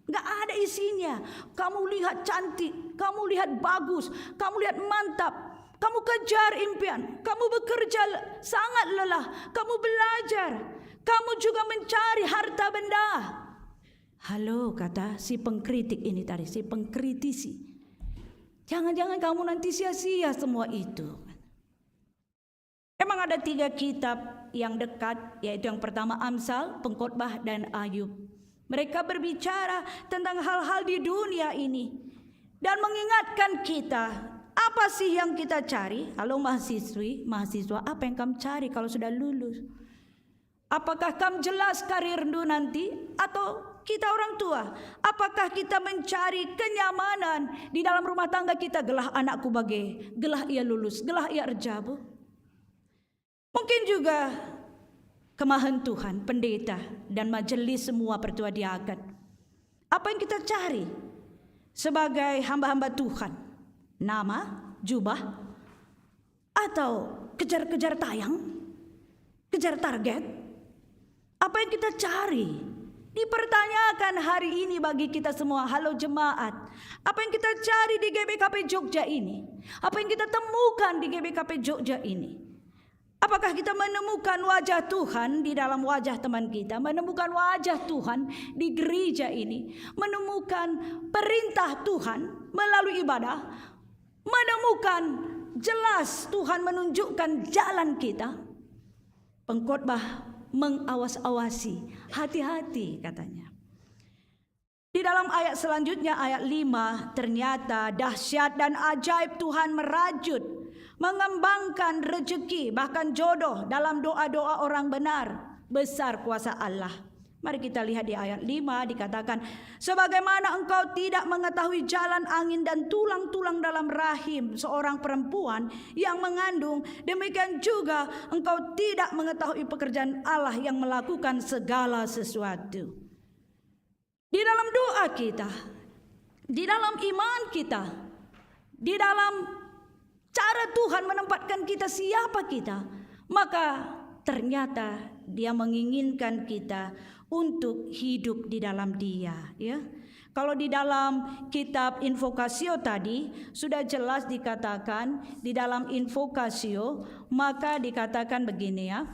gak ada isinya. Kamu lihat cantik, kamu lihat bagus, kamu lihat mantap, kamu kejar impian, kamu bekerja sangat lelah, kamu belajar, kamu juga mencari harta benda. Halo, kata si pengkritik ini tadi, si pengkritisi. Jangan-jangan kamu nanti sia-sia semua itu. Memang ada 3 kitab yang dekat, yaitu yang pertama Amsal, Pengkhotbah, dan Ayub. Mereka berbicara tentang hal-hal di dunia ini dan mengingatkan kita, apa sih yang kita cari? Halo mahasiswa, apa yang kamu cari kalau sudah lulus? Apakah kamu jelas karirmu nanti? Atau kita orang tua, apakah kita mencari kenyamanan di dalam rumah tangga kita? Gelah anakku bage, gelah ia lulus, gelah ia erjabu. Mungkin juga kemahan Tuhan, pendeta, dan majelis semua pertua diakat. Apa yang kita cari sebagai hamba-hamba Tuhan? Nama, jubah, atau kejar-kejar tayang, kejar target? Apa yang kita cari? Dipertanyakan hari ini bagi kita semua. Halo jemaat, apa yang kita cari di GBKP Jogja ini? Apa yang kita temukan di GBKP Jogja ini? Apakah kita menemukan wajah Tuhan di dalam wajah teman kita? Menemukan wajah Tuhan di gereja ini? Menemukan perintah Tuhan melalui ibadah? Menemukan jelas Tuhan menunjukkan jalan kita? Pengkhotbah mengawas-awasi, hati-hati katanya. Di dalam ayat selanjutnya, ayat 5, ternyata dahsyat dan ajaib Tuhan merajut, mengembangkan rezeki, bahkan jodoh dalam doa-doa orang benar. Besar kuasa Allah. Mari kita lihat di ayat 5 dikatakan, sebagaimana engkau tidak mengetahui jalan angin dan tulang-tulang dalam rahim seorang perempuan yang mengandung, demikian juga engkau tidak mengetahui pekerjaan Allah yang melakukan segala sesuatu. Di dalam doa kita, di dalam iman kita, di dalam cara Tuhan menempatkan kita siapa kita, maka ternyata Dia menginginkan kita untuk hidup di dalam Dia, ya. Kalau di dalam kitab Invokasio tadi sudah jelas dikatakan di dalam Invokasio, maka dikatakan begini ya.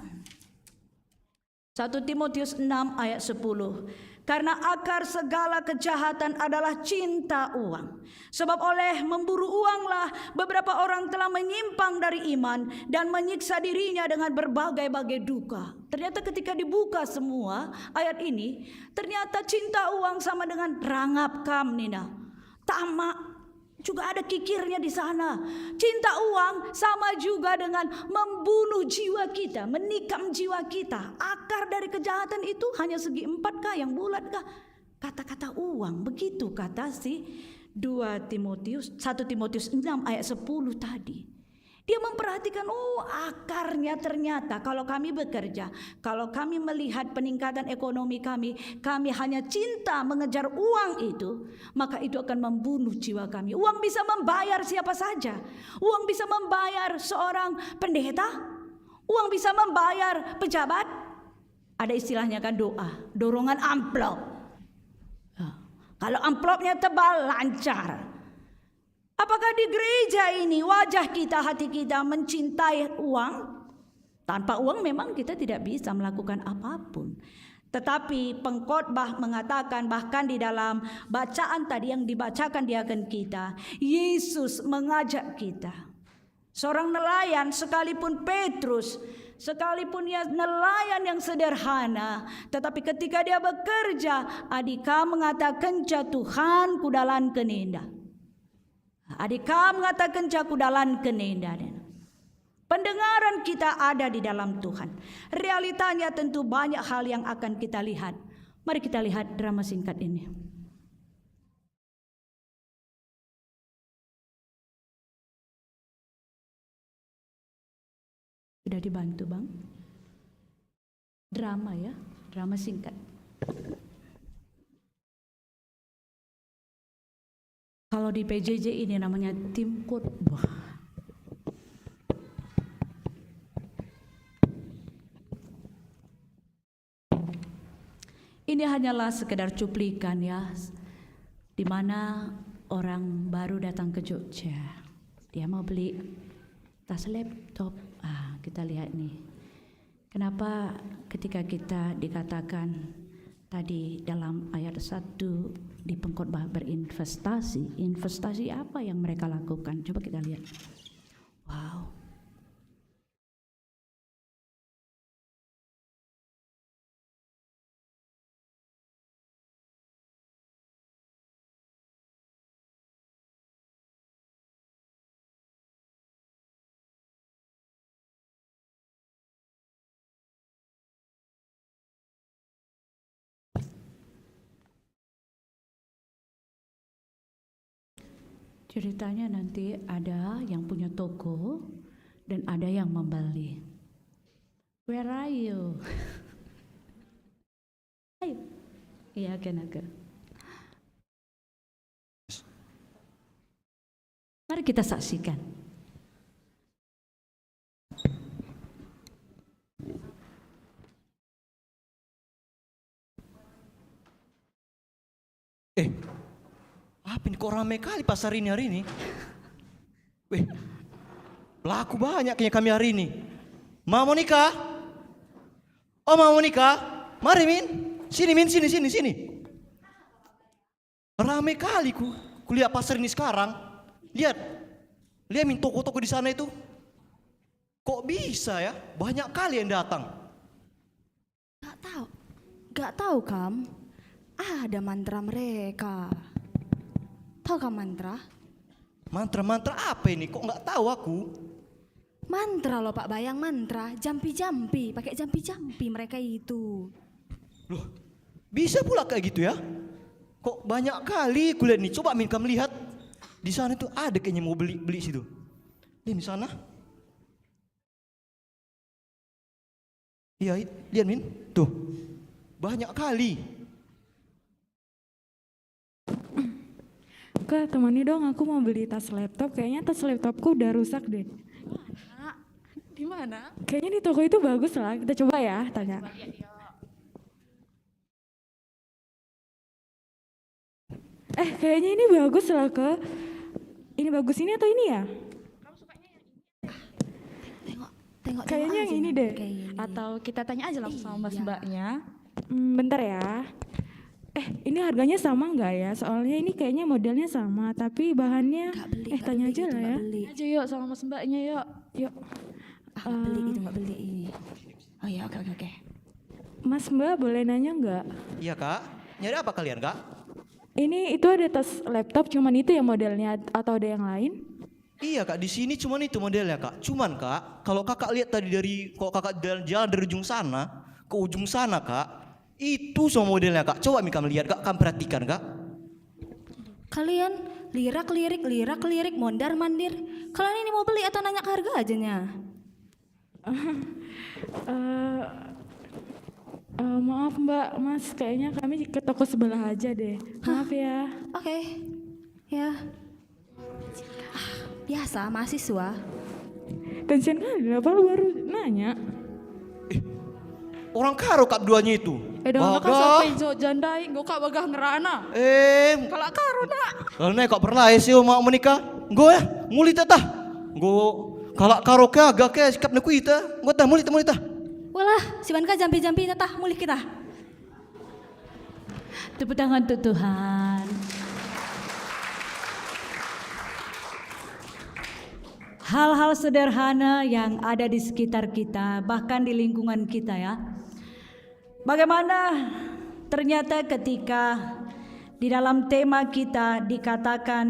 1 Timotius 6 ayat 10. Karena akar segala kejahatan adalah cinta uang. Sebab oleh memburu uanglah beberapa orang telah menyimpang dari iman dan menyiksa dirinya dengan berbagai-bagai duka. Ternyata ketika dibuka semua ayat ini, ternyata cinta uang sama dengan rangap kam nina. Tamak juga ada kikirnya di sana. Cinta uang sama juga dengan membunuh jiwa kita, menikam jiwa kita. Akar dari kejahatan itu hanya segi 4K yang bulat kah? Kata-kata uang, begitu kata si 1 Timotius 6 ayat 10 tadi. Dia memperhatikan, akarnya ternyata kalau kami bekerja, kalau kami melihat peningkatan ekonomi kami hanya cinta mengejar uang itu, maka itu akan membunuh jiwa kami. Uang bisa membayar siapa saja. Uang bisa membayar seorang pendeta. Uang bisa membayar pejabat. Ada istilahnya kan doa, dorongan amplop. Kalau amplopnya tebal, lancar. Apakah di gereja ini wajah kita, hati kita mencintai uang? Tanpa uang memang kita tidak bisa melakukan apapun. Tetapi pengkhotbah mengatakan, bahkan di dalam bacaan tadi yang dibacakan di akan kita, Yesus mengajak kita. Seorang nelayan sekalipun Petrus, sekalipun dia nelayan yang sederhana, tetapi ketika dia bekerja, adika mengatakan Tuhan kudalan kenenda. Adika mengatakan kudalan kenenda. Pendengaran kita ada di dalam Tuhan. Realitanya tentu banyak hal yang akan kita lihat. Mari kita lihat drama singkat ini. Sudah dibantu, Bang? Drama ya, drama singkat. Kalau di PJJ ini namanya tim khotbah. Ini hanyalah sekedar cuplikan ya, di mana orang baru datang ke Jogja. Dia mau beli tas laptop. Kita lihat nih. Kenapa ketika kita dikatakan tadi dalam ayat 1 di pengkhotbah berinvestasi. Investasi apa yang mereka lakukan? Coba kita lihat. Wow. Ceritanya nanti ada yang punya toko dan ada yang membeli. Where are you? Ayo. Iya, Kenaga. Mari kita saksikan. Apa ini kok ramai kali pasar ini hari ini? Weh, laku banyak kayaknya kami hari ini. Ma Monica? Oh Ma Monica, mari Min. Sini Min, sini. Ramai kali kulihat pasar ini sekarang. Lihat Min toko-toko di sana itu. Kok bisa ya? Banyak kali yang datang. Gak tahu Kam. Ada mantra mereka. Tahu kan mantra? Mantra apa ini? Kok nggak tahu aku? Mantra loh Pak Bayang, mantra. Jampi-jampi, pakai jampi-jampi mereka itu. Loh, bisa pula kayak gitu ya? Kok banyak kali kulihat nih. Coba Min kamu lihat. Di sana itu ada kayaknya mau beli situ. Di sana. Iya, lihat Min. Tuh. Banyak kali. Kak, temani dong, aku mau beli tas laptop. Kayaknya tas laptopku udah rusak deh. Di mana? Kayaknya di toko itu bagus lah. Kita coba ya, tanya. Kayaknya ini bagus lah, Kak. Ini bagus ini atau ini ya? Tengok Kayaknya yang aja ini nih, deh. kayak ini. Atau kita tanya aja langsung sama Iya. mbaknya. Bentar ya. Ini harganya sama nggak ya? Soalnya ini kayaknya modelnya sama, tapi bahannya. Nggak beli, nggak Tanya beli aja gitu, lah ya. nggak beli. Aja yuk sama mas mbaknya yuk. Nggak beli itu, nggak beli ini. Oh ya, oke. Mas Mbak boleh nanya nggak? Iya Kak. Nyari apa kalian Kak? Ini itu ada tas laptop, cuman itu ya modelnya atau ada yang lain? Iya Kak, di sini cuman itu modelnya Kak. Cuman Kak, kalau Kakak lihat tadi kok Kakak jalan dari ujung sana ke ujung sana Kak, itu semua modelnya Kak. Coba kamu lihat Kak, kamu perhatikan Kak. Kalian lirak-lirik, mondar-mandir. Kalian ini mau beli atau nanya harga ajanya? Maaf Mbak, Mas, kayaknya kami ke toko sebelah aja deh. Maaf ya. Oke. Ya. Biasa, mahasiswa. Tension kali, apa lu baru nanya? Orang karo Kak duanya itu. Edong kan Baga. sampai jo jandai nggo ka bagah ngerana. Kalau karuna. Karena kok pernah sih mau menikah? Gue ya, muli tah. Gue kalau karaoke agak ke sikap neku ita. Gue tah muli tah. Walah, si Banka jampi-jampi tah mulih kita. Tepuk tangan untuk Tuhan. Hal-hal sederhana yang ada di sekitar kita, bahkan di lingkungan kita ya. Bagaimana ternyata ketika di dalam tema kita dikatakan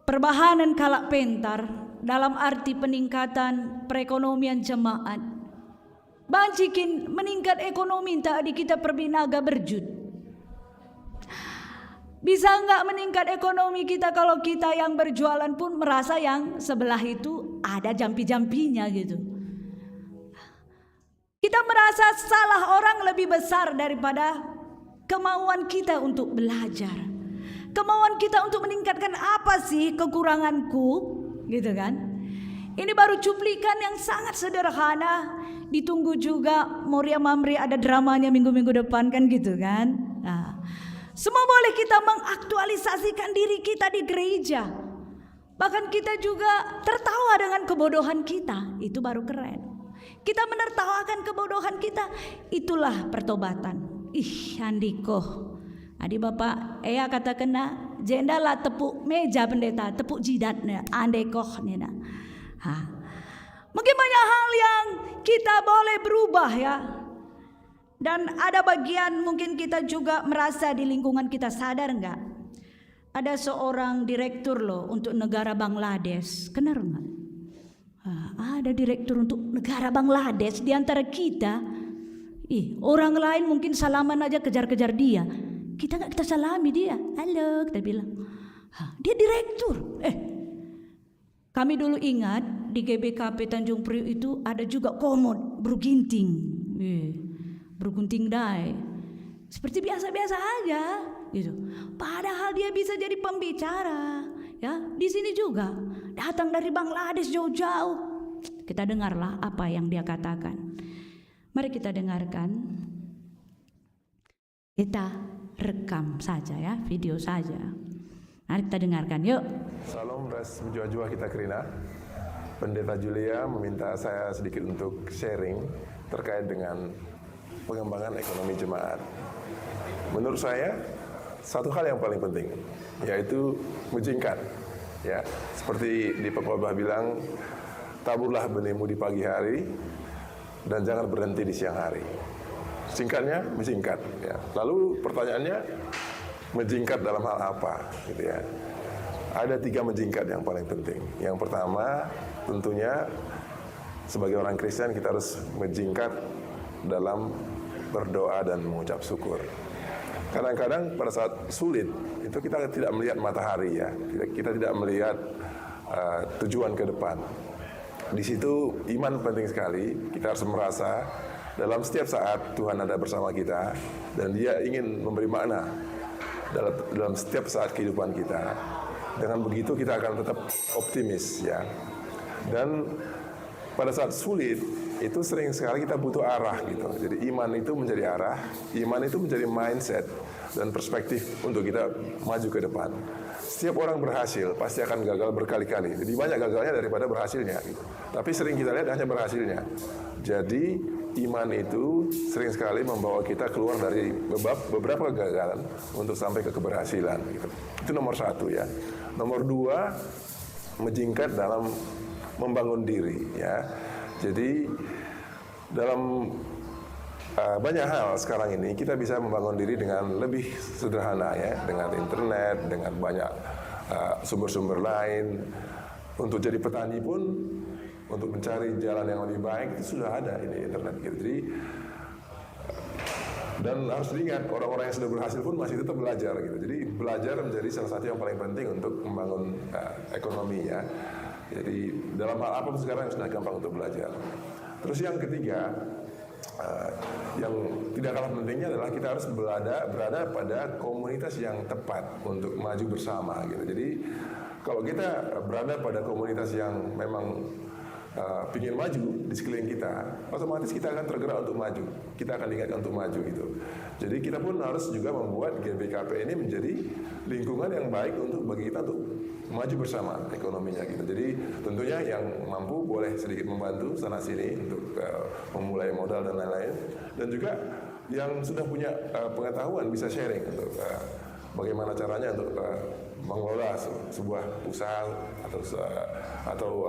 perbahanan kalak pentar dalam arti peningkatan perekonomian jemaat. Bancikin meningkat ekonomi tak di kita perbinaga berjud. Bisa enggak meningkat ekonomi kita kalau kita yang berjualan pun merasa yang sebelah itu ada jampi-jampinya gitu. Kita merasa salah orang lebih besar daripada kemauan kita untuk belajar. Kemauan kita untuk meningkatkan apa sih kekuranganku gitu kan. Ini baru cuplikan yang sangat sederhana. Ditunggu juga Moria Mamri ada dramanya minggu-minggu depan kan gitu kan. Nah, semua boleh kita mengaktualisasikan diri kita di gereja. Bahkan kita juga tertawa dengan kebodohan kita. Itu baru keren. Kita menertawakan kebodohan kita. Itulah pertobatan. Ih Andiko, adi bapak kata kena jendela tepuk meja pendeta, tepuk jidatnya andekoh nina. Mungkin banyak hal yang kita boleh berubah ya. Dan ada bagian mungkin kita juga merasa di lingkungan kita, sadar enggak? Ada seorang direktur loh untuk negara Bangladesh, kenal enggak? Ada direktur untuk negara Bangladesh di antara kita. Orang lain mungkin salaman aja kejar-kejar dia. Kita enggak, kita salami dia. Halo, kita bilang. Dia direktur. Kami dulu ingat di GBKP Tanjung Priok itu ada juga komod bergunting. Bergunting dai. Seperti biasa-biasa aja gitu. Padahal dia bisa jadi pembicara, ya. Di sini juga datang dari Bangladesh jauh-jauh. Kita dengarlah apa yang dia katakan. Mari kita dengarkan. Kita rekam saja ya, video saja. Mari kita dengarkan yuk. Salam res menjua-jua kita Krina. Pendeta Julia meminta saya sedikit untuk sharing terkait dengan pengembangan ekonomi jemaat. Menurut saya satu hal yang paling penting yaitu menjingkat. Ya, seperti di pengkhotbah bilang, taburlah benihmu di pagi hari dan jangan berhenti di siang hari. Singkatnya menjingkat. Ya. Lalu pertanyaannya, menjingkat dalam hal apa? Gitu ya. Ada 3 menjingkat yang paling penting. Yang pertama, tentunya sebagai orang Kristen kita harus menjingkat dalam berdoa dan mengucap syukur. Kadang-kadang pada saat sulit itu kita tidak melihat matahari ya, kita tidak melihat tujuan ke depan. Di situ iman penting sekali. Kita harus merasa dalam setiap saat Tuhan ada bersama kita dan Dia ingin memberi makna dalam setiap saat kehidupan kita. Dengan begitu kita akan tetap optimis ya. Dan pada saat sulit itu sering sekali kita butuh arah gitu. Jadi iman itu menjadi arah, iman itu menjadi mindset dan perspektif untuk kita maju ke depan. Setiap orang berhasil pasti akan gagal berkali-kali. Jadi banyak gagalnya daripada berhasilnya gitu. Tapi sering kita lihat hanya berhasilnya. Jadi iman itu sering sekali membawa kita keluar dari beberapa kegagalan untuk sampai ke keberhasilan gitu. Itu nomor 1 ya. Nomor 2, menjingkat dalam membangun diri ya. Jadi dalam banyak hal sekarang ini kita bisa membangun diri dengan lebih sederhana ya, dengan internet, dengan banyak sumber-sumber lain. Untuk jadi petani pun, untuk mencari jalan yang lebih baik itu sudah ada ini internet gitu. Jadi dan harus diingat orang-orang yang sudah berhasil pun masih tetap belajar gitu. Jadi belajar menjadi salah satu yang paling penting untuk membangun ekonomi ya. Jadi dalam hal apapun sekarang sudah gampang untuk belajar. Terus yang ketiga, yang tidak kalah pentingnya adalah kita harus berada pada komunitas yang tepat untuk maju bersama gitu. Jadi kalau kita berada pada komunitas yang memang ingin maju di sekeliling kita, otomatis kita akan tergerak untuk maju. Kita akan diingatkan untuk maju gitu. Jadi kita pun harus juga membuat GBKP ini menjadi lingkungan yang baik untuk bagi kita untuk maju bersama ekonominya gitu. Jadi tentunya yang mampu boleh sedikit membantu sana sini untuk memulai modal dan lain-lain. Dan juga yang sudah punya pengetahuan bisa sharing untuk bagaimana caranya untuk mengelola sebuah usaha atau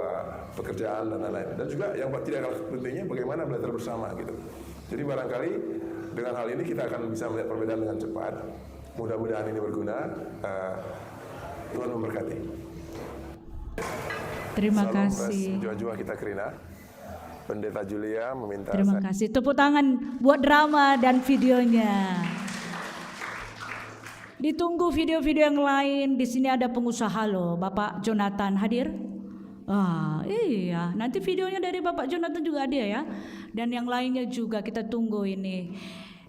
pekerjaan dan lain-lain. Dan juga yang tidak kalah pentingnya bagaimana belajar bersama gitu. Jadi barangkali dengan hal ini kita akan bisa melihat perbedaan dengan cepat. Mudah-mudahan ini berguna. Tuhan memberkati. Terima Salam kasih. Jiwa-jiwa kita Krina. Pendeta Julia meminta Terima kasih. Tepuk tangan buat drama dan videonya. Ditunggu video-video yang lain. Di sini ada pengusaha loh, Bapak Jonathan hadir. Iya, nanti videonya dari Bapak Jonathan juga ada ya. Dan yang lainnya juga kita tunggu ini.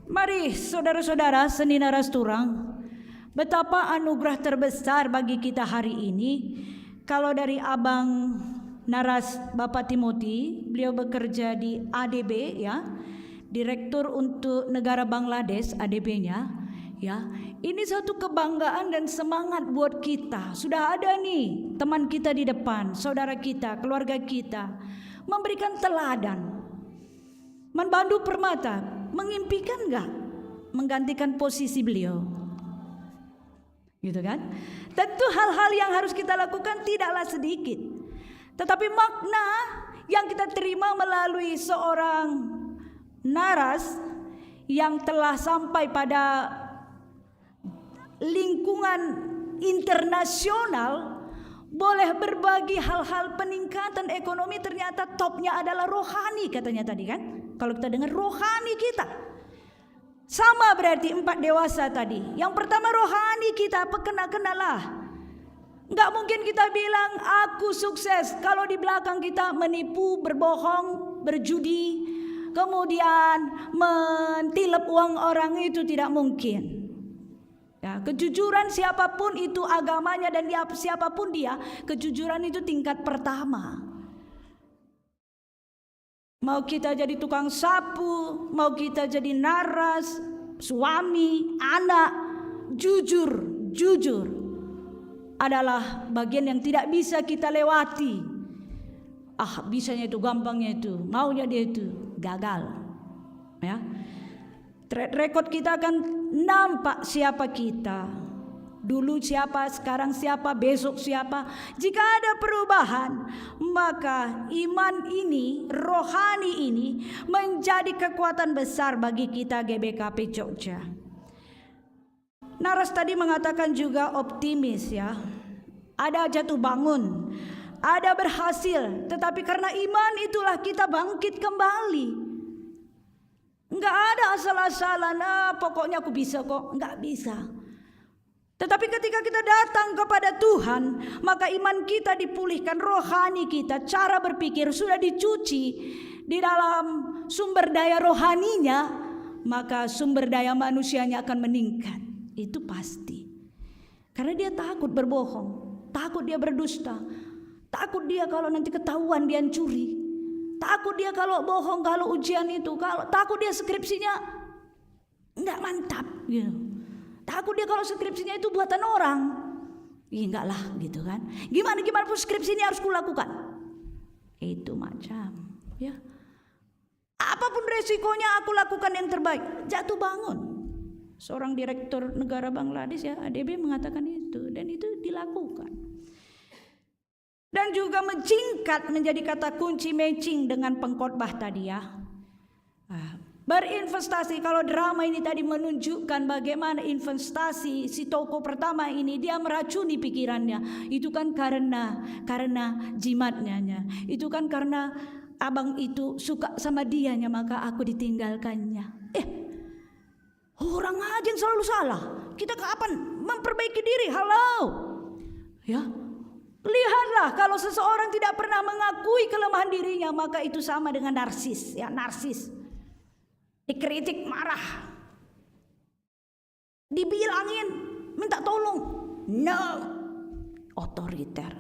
Mari saudara-saudara seni naras turang. Betapa anugerah terbesar bagi kita hari ini. Kalau dari Abang Naras Bapak Timothy, beliau bekerja di ADB ya, Direktur untuk Negara Bangladesh ADB-nya ya. Ini satu kebanggaan dan semangat buat kita. Sudah ada nih teman kita di depan, saudara kita, keluarga kita memberikan teladan. Manbandu Permata mengimpikan enggak menggantikan posisi beliau? Gitu kan? Tentu hal-hal yang harus kita lakukan tidaklah sedikit. Tetapi makna yang kita terima melalui seorang naras yang telah sampai pada lingkungan internasional boleh berbagi hal-hal peningkatan ekonomi, ternyata topnya adalah rohani katanya tadi kan. Kalau kita dengar rohani kita sama berarti 4 dewasa tadi. Yang pertama rohani kita, kenalah. Enggak mungkin kita bilang aku sukses kalau di belakang kita menipu, berbohong, berjudi, kemudian mentilep uang orang, itu tidak mungkin. Ya, kejujuran siapapun itu agamanya dan siapapun dia, kejujuran itu tingkat pertama. Mau kita jadi tukang sapu, mau kita jadi naras, suami, anak, jujur adalah bagian yang tidak bisa kita lewati. Bisanya itu, gampangnya itu, maunya dia itu, gagal. Ya. Track record kita akan nampak siapa kita. Dulu siapa, sekarang siapa, besok siapa. Jika ada perubahan, maka iman ini, rohani ini menjadi kekuatan besar bagi kita GBKP Jogja. Naras tadi mengatakan juga optimis ya. Ada jatuh bangun, ada berhasil, tetapi karena iman itulah kita bangkit kembali. Enggak ada asal-asalan, pokoknya aku bisa kok, enggak bisa. Tetapi ketika kita datang kepada Tuhan, maka iman kita dipulihkan, rohani kita, cara berpikir sudah dicuci di dalam sumber daya rohaninya, maka sumber daya manusianya akan meningkat. Itu pasti. Karena dia takut berbohong, takut dia berdusta, takut dia kalau nanti ketahuan dia curi, takut dia kalau bohong, kalau ujian itu, takut dia skripsinya enggak mantap gitu. Takut dia kalau skripsinya itu buatan orang. Enggak lah gitu kan. Gimana pun skripsi ini harus kulakukan. Itu macam ya. Apapun resikonya aku lakukan yang terbaik. Jatuh bangun. Seorang direktur negara Bangladesh ya, ADB mengatakan itu, dan itu dilakukan. Dan juga menjingkat menjadi kata kunci, matching dengan pengkhotbah tadi ya. Berinvestasi, kalau drama ini tadi menunjukkan bagaimana investasi si toko pertama ini dia meracuni pikirannya. Itu kan karena jimatnya. Itu kan karena abang itu suka sama dianya, maka aku ditinggalkannya. Orang aja yang selalu salah. Kita kapan memperbaiki diri? Halo. Ya. Lihatlah, kalau seseorang tidak pernah mengakui kelemahan dirinya, maka itu sama dengan narsis, ya, narsis. Dikritik marah, dibilangin minta tolong, no, otoriter.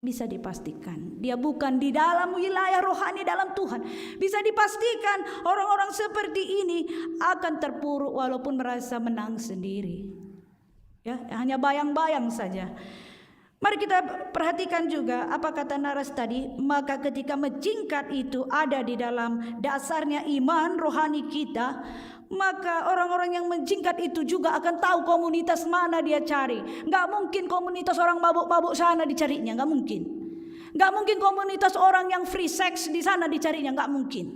bisa dipastikan dia bukan di dalam wilayah rohani dalam Tuhan. Bisa dipastikan orang-orang seperti ini akan terpuruk walaupun merasa menang sendiri. Ya, hanya bayang-bayang saja. Mari kita perhatikan juga apa kata Naras tadi. Maka ketika menjingkat itu ada di dalam dasarnya iman rohani kita, maka orang-orang yang menjingkat itu juga akan tahu komunitas mana dia cari. Nggak mungkin komunitas orang mabuk-mabuk sana dicarinya, nggak mungkin. Nggak mungkin komunitas orang yang free sex di sana dicarinya, nggak mungkin.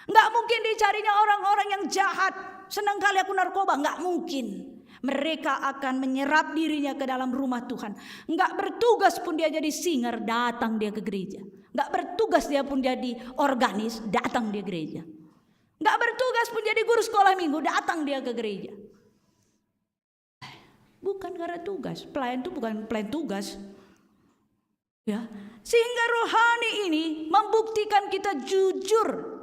Nggak mungkin dicarinya orang-orang yang jahat, senang kali aku narkoba, nggak mungkin. Mereka akan menyerap dirinya ke dalam rumah Tuhan. Nggak bertugas pun dia jadi singer, datang dia ke gereja. Nggak bertugas dia pun jadi organis, datang dia gereja. Nggak bertugas pun jadi guru sekolah minggu, datang dia ke gereja. Bukan karena tugas, pelayan itu bukan pelayan tugas. Ya, sehingga rohani ini membuktikan kita jujur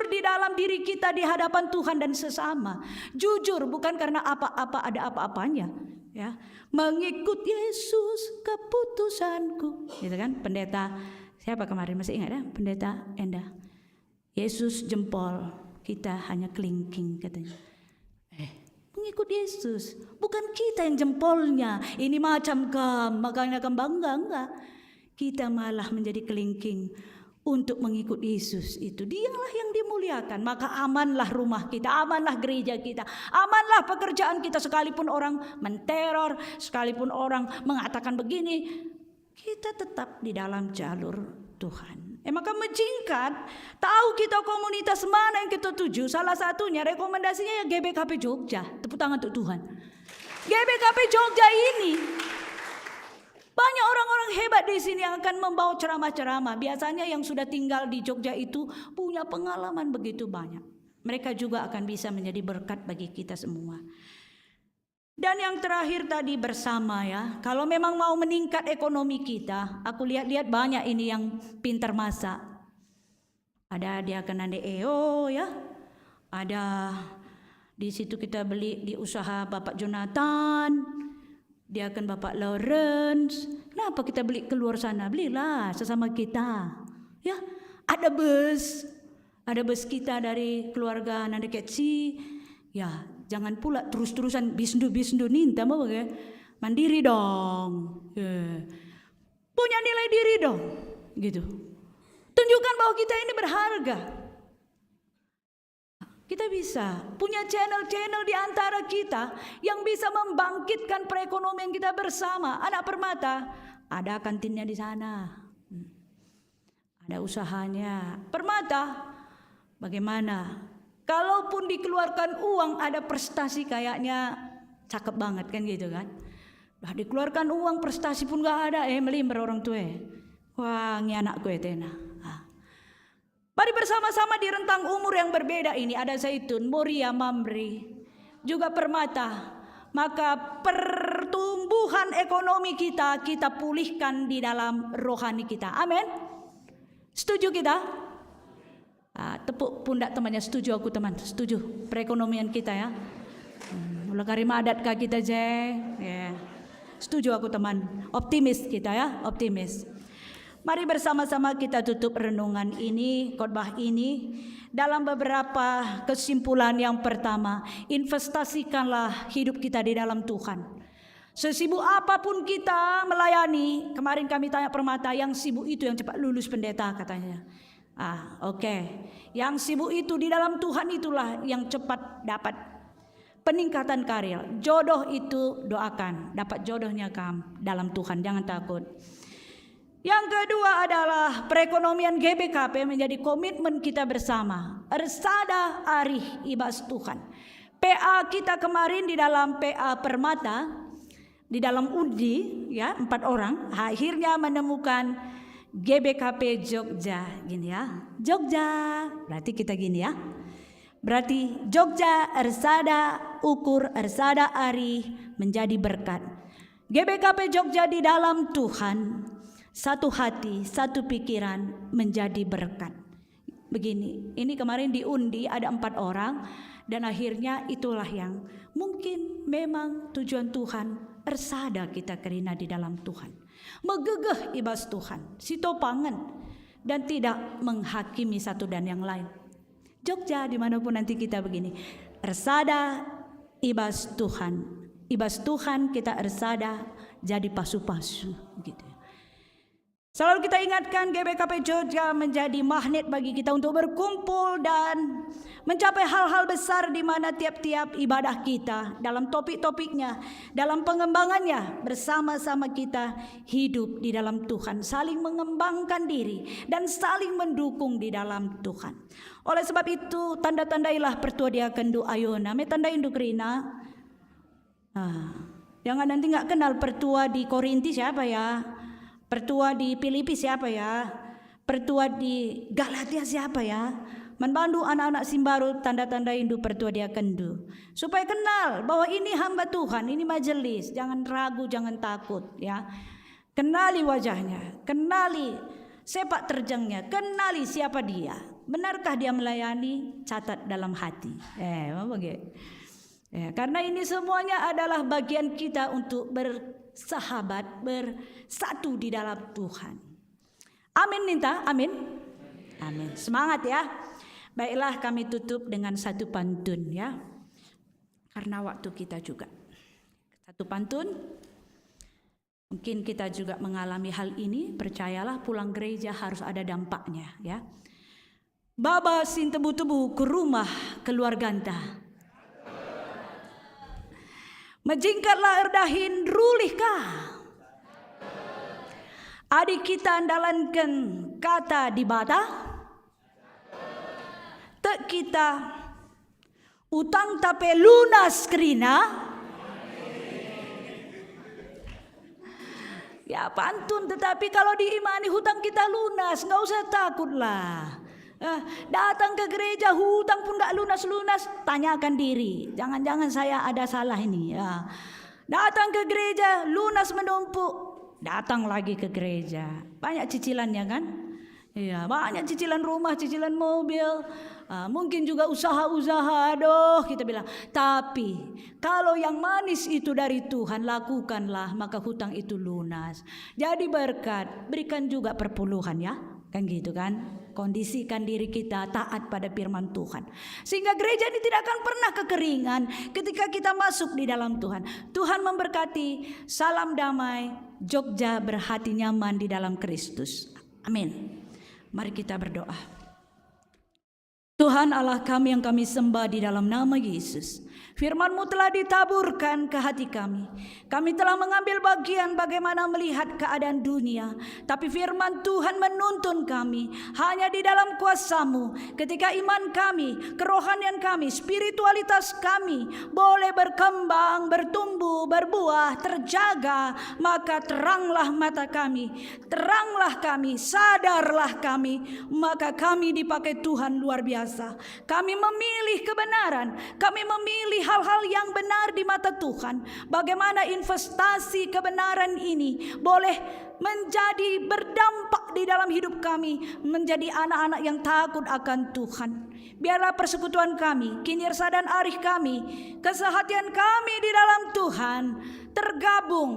di dalam diri kita di hadapan Tuhan dan sesama. Jujur bukan karena apa-apa ada apa-apanya, ya. Mengikut Yesus keputusanku. Gitu kan? Pendeta siapa kemarin masih ingat ya? Pendeta Enda. Yesus jempol, kita hanya kelingking katanya. Mengikut Yesus, bukan kita yang jempolnya. Ini macam makanya bangga, enggak. Kita malah menjadi kelingking untuk mengikut Yesus itu. Dialah yang dimuliakan. Maka amanlah rumah kita, amanlah gereja kita, amanlah pekerjaan kita. Sekalipun orang menteror, sekalipun orang mengatakan begini, kita tetap di dalam jalur Tuhan. Maka menjingkat, tahu kita komunitas mana yang kita tuju. Salah satunya rekomendasinya ya GBKP Jogja. Tepuk tangan untuk Tuhan. GBKP Jogja ini banyak orang-orang hebat di sini yang akan membawa ceramah-ceramah. Biasanya yang sudah tinggal di Jogja itu punya pengalaman begitu banyak. Mereka juga akan bisa menjadi berkat bagi kita semua. Dan yang terakhir tadi bersama ya. Kalau memang mau meningkat ekonomi kita, aku lihat-lihat banyak ini yang pintar masak. Ada Diaken Ande EO ya. Ada di situ kita beli di usaha Bapak Jonathan. Dia akan Bapak Lawrence. Kenapa kita beli keluar sana? Belilah sesama kita. Ya, ada bus kita dari keluarga Nanda Ketsi. Ya, jangan pula terus-terusan bisnu ninta mau ya. Mandiri dong. Ya. Punya nilai diri dong. Gitu. Tunjukkan bahwa kita ini berharga. Kita bisa punya channel-channel di antara kita yang bisa membangkitkan perekonomian kita bersama. Anak Permata, ada kantinnya di sana. Ada usahanya. Permata, bagaimana? Kalaupun dikeluarkan uang ada prestasi kayaknya cakep banget kan gitu kan. Nah, dikeluarkan uang prestasi pun gak ada melimber orang tua. Wah, ini anak gue tena. Mari bersama-sama di rentang umur yang berbeda ini ada Zaitun, Moria, Mamri, juga Permata. Maka pertumbuhan ekonomi kita pulihkan di dalam rohani kita. Amin. Setuju kita? Tepuk pundak temannya, setuju aku teman, setuju perekonomian kita ya. Mulai karima adat kah kita jeng. Yeah. Setuju aku teman, optimis kita ya, optimis. Mari bersama-sama kita tutup renungan ini, khotbah ini dalam beberapa kesimpulan. Yang pertama, investasikanlah hidup kita di dalam Tuhan. Sesibuk apapun kita melayani, kemarin kami tanya Permata, yang sibuk itu yang cepat lulus pendeta katanya. Oke. Yang sibuk itu di dalam Tuhan itulah yang cepat dapat peningkatan karir. Jodoh itu doakan, dapat jodohnya dalam Tuhan, jangan takut. Yang kedua adalah perekonomian GBKP menjadi komitmen kita bersama. Ersada arih ibas Tuhan. PA kita kemarin di dalam PA Permata, di dalam UDI ya 4 orang, akhirnya menemukan GBKP Jogja gini ya. Jogja, berarti kita gini ya. Berarti Jogja ersada ukur ersada arih menjadi berkat. GBKP Jogja di dalam Tuhan. Satu hati, satu pikiran menjadi berkat. Begini, ini kemarin diundi ada 4 orang. Dan akhirnya itulah yang mungkin memang tujuan Tuhan. Ersada kita kerina di dalam Tuhan. Megegeh ibas Tuhan, sitopangan, dan tidak menghakimi satu dan yang lain. Jogja dimanapun nanti kita begini, ersada ibas Tuhan kita ersada jadi pasu-pasu gitu. Selalu kita ingatkan GBKP Jogja menjadi magnet bagi kita untuk berkumpul dan mencapai hal-hal besar di mana tiap-tiap ibadah kita dalam topik-topiknya, dalam pengembangannya bersama-sama kita hidup di dalam Tuhan, saling mengembangkan diri dan saling mendukung di dalam Tuhan. Oleh sebab itu tanda-tandailah pertua dia kendu ayona, me tanda induk rina. Jangan nanti nggak kenal pertua di Korinti siapa ya? Pertua di Filipi siapa ya? Pertua di Galatia siapa ya? Membantu anak-anak Simbaru tanda-tanda induk pertua dia kendu. Supaya kenal bahwa ini hamba Tuhan, ini majelis. Jangan ragu, jangan takut ya. Kenali wajahnya, kenali sepak terjangnya, kenali siapa dia. Benarkah dia melayani? Catat dalam hati. Karena ini semuanya adalah bagian kita untuk bersahabat, bersatu di dalam Tuhan. Amin Ninta, amin. Amin. Semangat ya. Baiklah kami tutup dengan satu pantun ya. Karena waktu kita juga. Satu pantun. Mungkin kita juga mengalami hal ini, percayalah pulang gereja harus ada dampaknya ya. Baba sin tebu-tebu ke rumah keluarganta. Menjingkatlah erdahin rulihkah. Adik kita andalankan kata di bata. Tek kita utang tape lunas kerina. Ya pantun, tetapi kalau diimani hutang kita lunas, nggak usah takutlah. Datang ke gereja hutang pun gak lunas-lunas, tanyakan diri, jangan-jangan saya ada salah ini ya. Datang ke gereja lunas menumpuk, datang lagi ke gereja, banyak cicilannya kan. Iya, banyak cicilan rumah, cicilan mobil, mungkin juga usaha-usaha. Aduh, kita bilang, tapi kalau yang manis itu dari Tuhan, lakukanlah, maka hutang itu lunas. Jadi berkat, berikan juga perpuluhan ya, kan gitu kan. Kondisikan diri kita taat pada firman Tuhan, sehingga gereja ini tidak akan pernah kekeringan ketika kita masuk di dalam Tuhan. Tuhan memberkati. Salam damai. Jogja berhati nyaman di dalam Kristus. Amin. Mari kita berdoa. Tuhan Allah kami yang kami sembah di dalam nama Yesus. Firman-Mu telah ditaburkan ke hati kami. Kami telah mengambil bagian bagaimana melihat keadaan dunia. Tapi firman Tuhan menuntun kami hanya di dalam kuasa-Mu. Ketika iman kami, kerohanian kami, spiritualitas kami boleh berkembang, bertumbuh, berbuah, terjaga, maka teranglah mata kami, teranglah kami, sadarlah kami, maka kami dipakai Tuhan luar biasa. Kami memilih kebenaran, kami memilih hal-hal yang benar di mata Tuhan. Bagaimana investasi kebenaran ini boleh menjadi berdampak di dalam hidup kami, menjadi anak-anak yang takut akan Tuhan. Biarlah persekutuan kami, kinirsa dan arih kami, kesehatian kami di dalam Tuhan tergabung,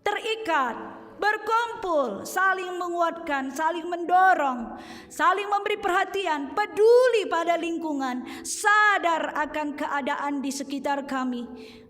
terikat, berkumpul, saling menguatkan, saling mendorong, saling memberi perhatian, peduli pada lingkungan, sadar akan keadaan di sekitar kami,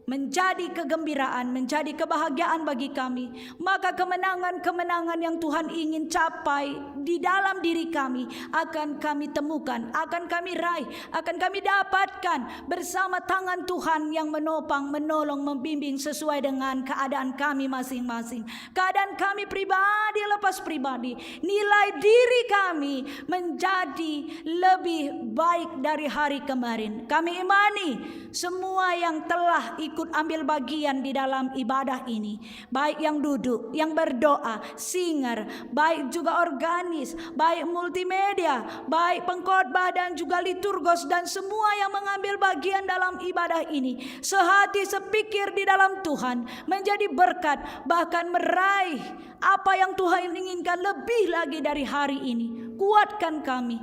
menjadi kegembiraan, menjadi kebahagiaan bagi kami. Maka kemenangan-kemenangan yang Tuhan ingin capai di dalam diri kami akan kami temukan, akan kami raih, akan kami dapatkan bersama tangan Tuhan yang menopang, menolong, membimbing sesuai dengan keadaan kami masing-masing. Keadaan kami pribadi lepas pribadi, nilai diri kami menjadi lebih baik dari hari kemarin. Kami imani semua yang telah ikut ambil bagian di dalam ibadah ini, baik yang duduk, yang berdoa, singer, baik juga organis, baik multimedia, baik pengkhotbah dan juga liturgos, dan semua yang mengambil bagian dalam ibadah ini, sehati sepikir di dalam Tuhan, menjadi berkat, bahkan meraih apa yang Tuhan inginkan lebih lagi dari hari ini. Kuatkan kami,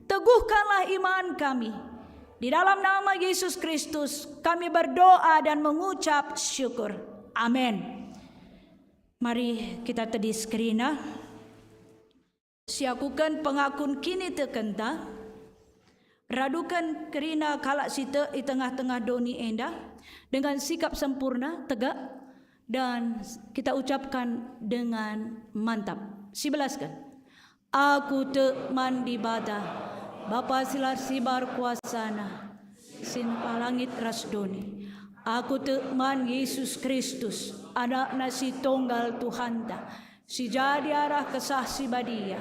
teguhkanlah iman kami. Di dalam nama Yesus Kristus kami berdoa dan mengucap syukur. Amin. Mari kita tedis kerina. Siakukan pengakun kini tekenta. Radukan kerina kalak sita di tengah-tengah doni enda dengan sikap sempurna, tegak, dan kita ucapkan dengan mantap. Sibelaskan. Aku te mandi bata, Bapa silar sibar kuasana, sin palangit rasdoni. Aku te man Yesus Kristus, anak nasi tunggal Tuhanta, si jadi arah kesah si badia,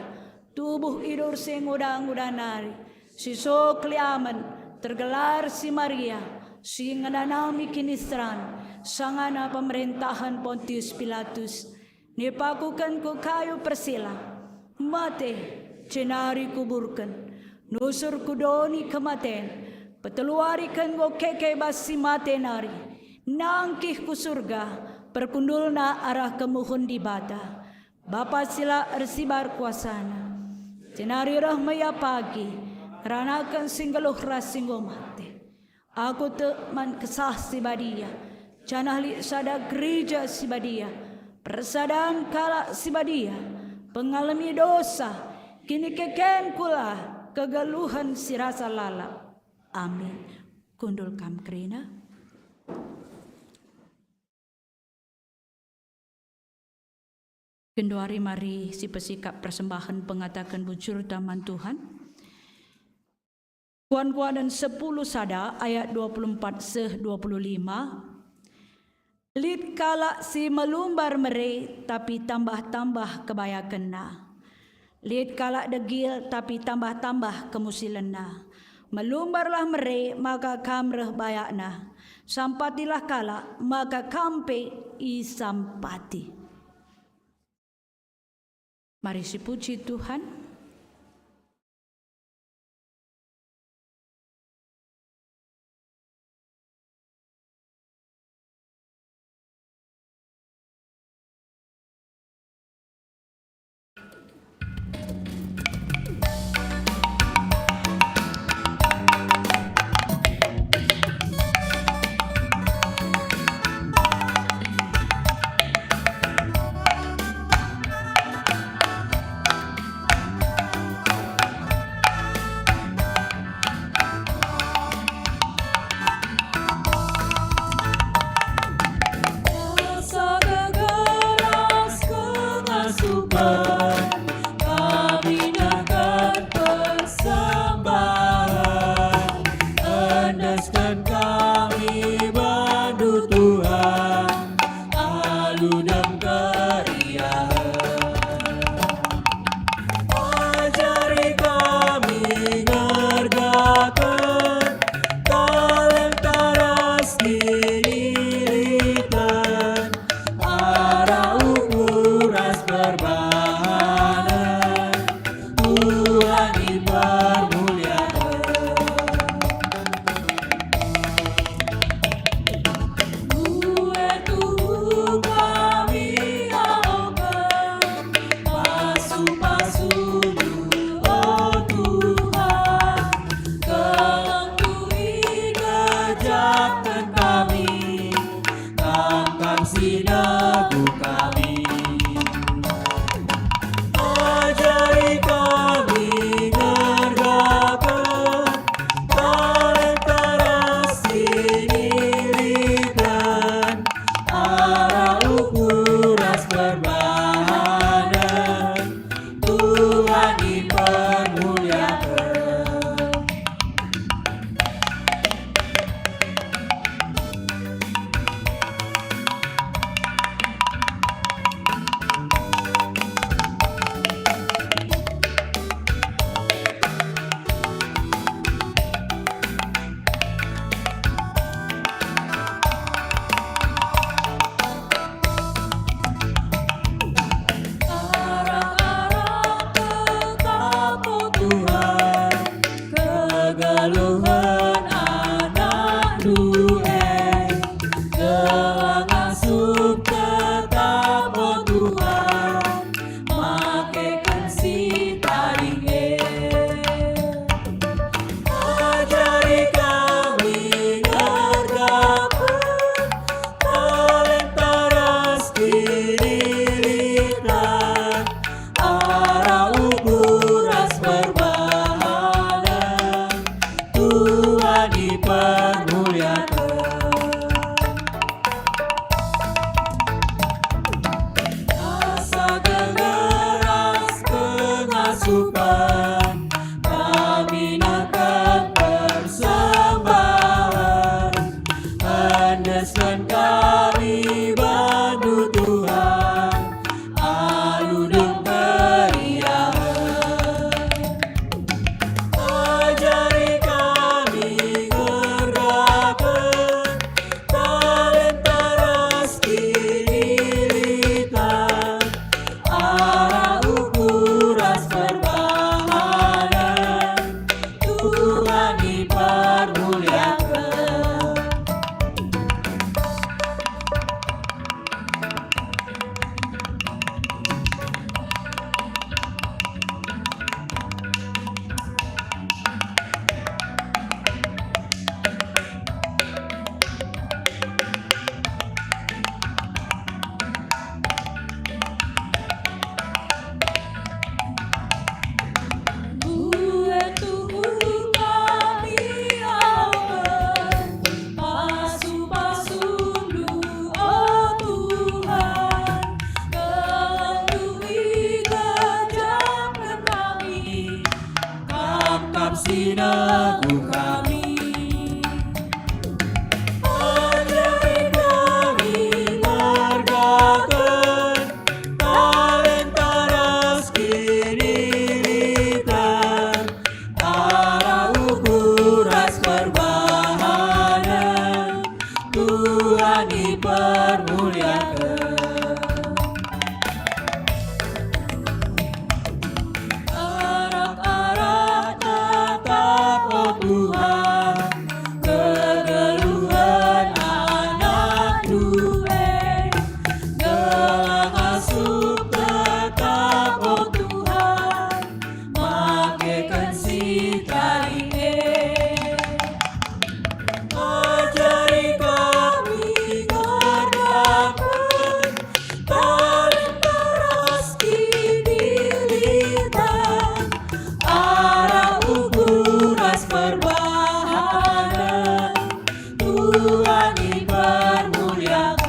tubuh idur sengodang-udanari, si sokliaman, tergelar si Maria, si ngananami kinistran, sangana pemerintahan Pontius Pilatus, nipakukan ku kayu persila, mate, cenari kuburkan, nusur kudoni kematen, peteluarikan go keke basi mate nari, nangkih ku surga, perkundulna arah kemuhun di bata, Bapa sila ersibar kuasana, cenari rahmaya pagi, keranakan singgeluh rasinggo mate, aku te man kesah si badia, canahli sada gereja si badia, persadaan kala si badia, pengalami dosa, kini keken kula, kegeluhan si rasa lalap. Amin. Kundul kam kerina. Kenduari mari si pesikap persembahan pengatakan bujur taman Tuhan. Kuan-kuan dan 10 sada ayat 24 seh 25. Lid kala si melumbar mere tapi tambah-tambah kebayakenna. Lid kala degil tapi tambah-tambah kemusilenna. Melumbarlah mere maka kamreh bayakna, sampatilah kala maka kampe i sampati. Mari si puji Tuhan. asupan, kami nangkap persembahan, andeskan kami bantu Tuhan, aludung keriahan. Ajari kami gerakkan talenta rezeki militan, arah ukuran perbahanan, Tuhan dipermuliakan. Buat tubuh kami aman, pasu-pasundu, oh Tuhan, kelindungi kejamkan kami, kap-kap sinagu kami. Ajari kami margakan talenta rezeki militan, arah ukuran perbahanan, Tuhan dipermuliakan. Arak-arak tetap, oh Tuhan, kegeluhan anak dueng, gelang asup tetap, oh Tuhan, makaikan si tali. Ajari kami gerakkan talenta rezeki militan, arah ukuran perbahanan, Tuhan dipermuliakan.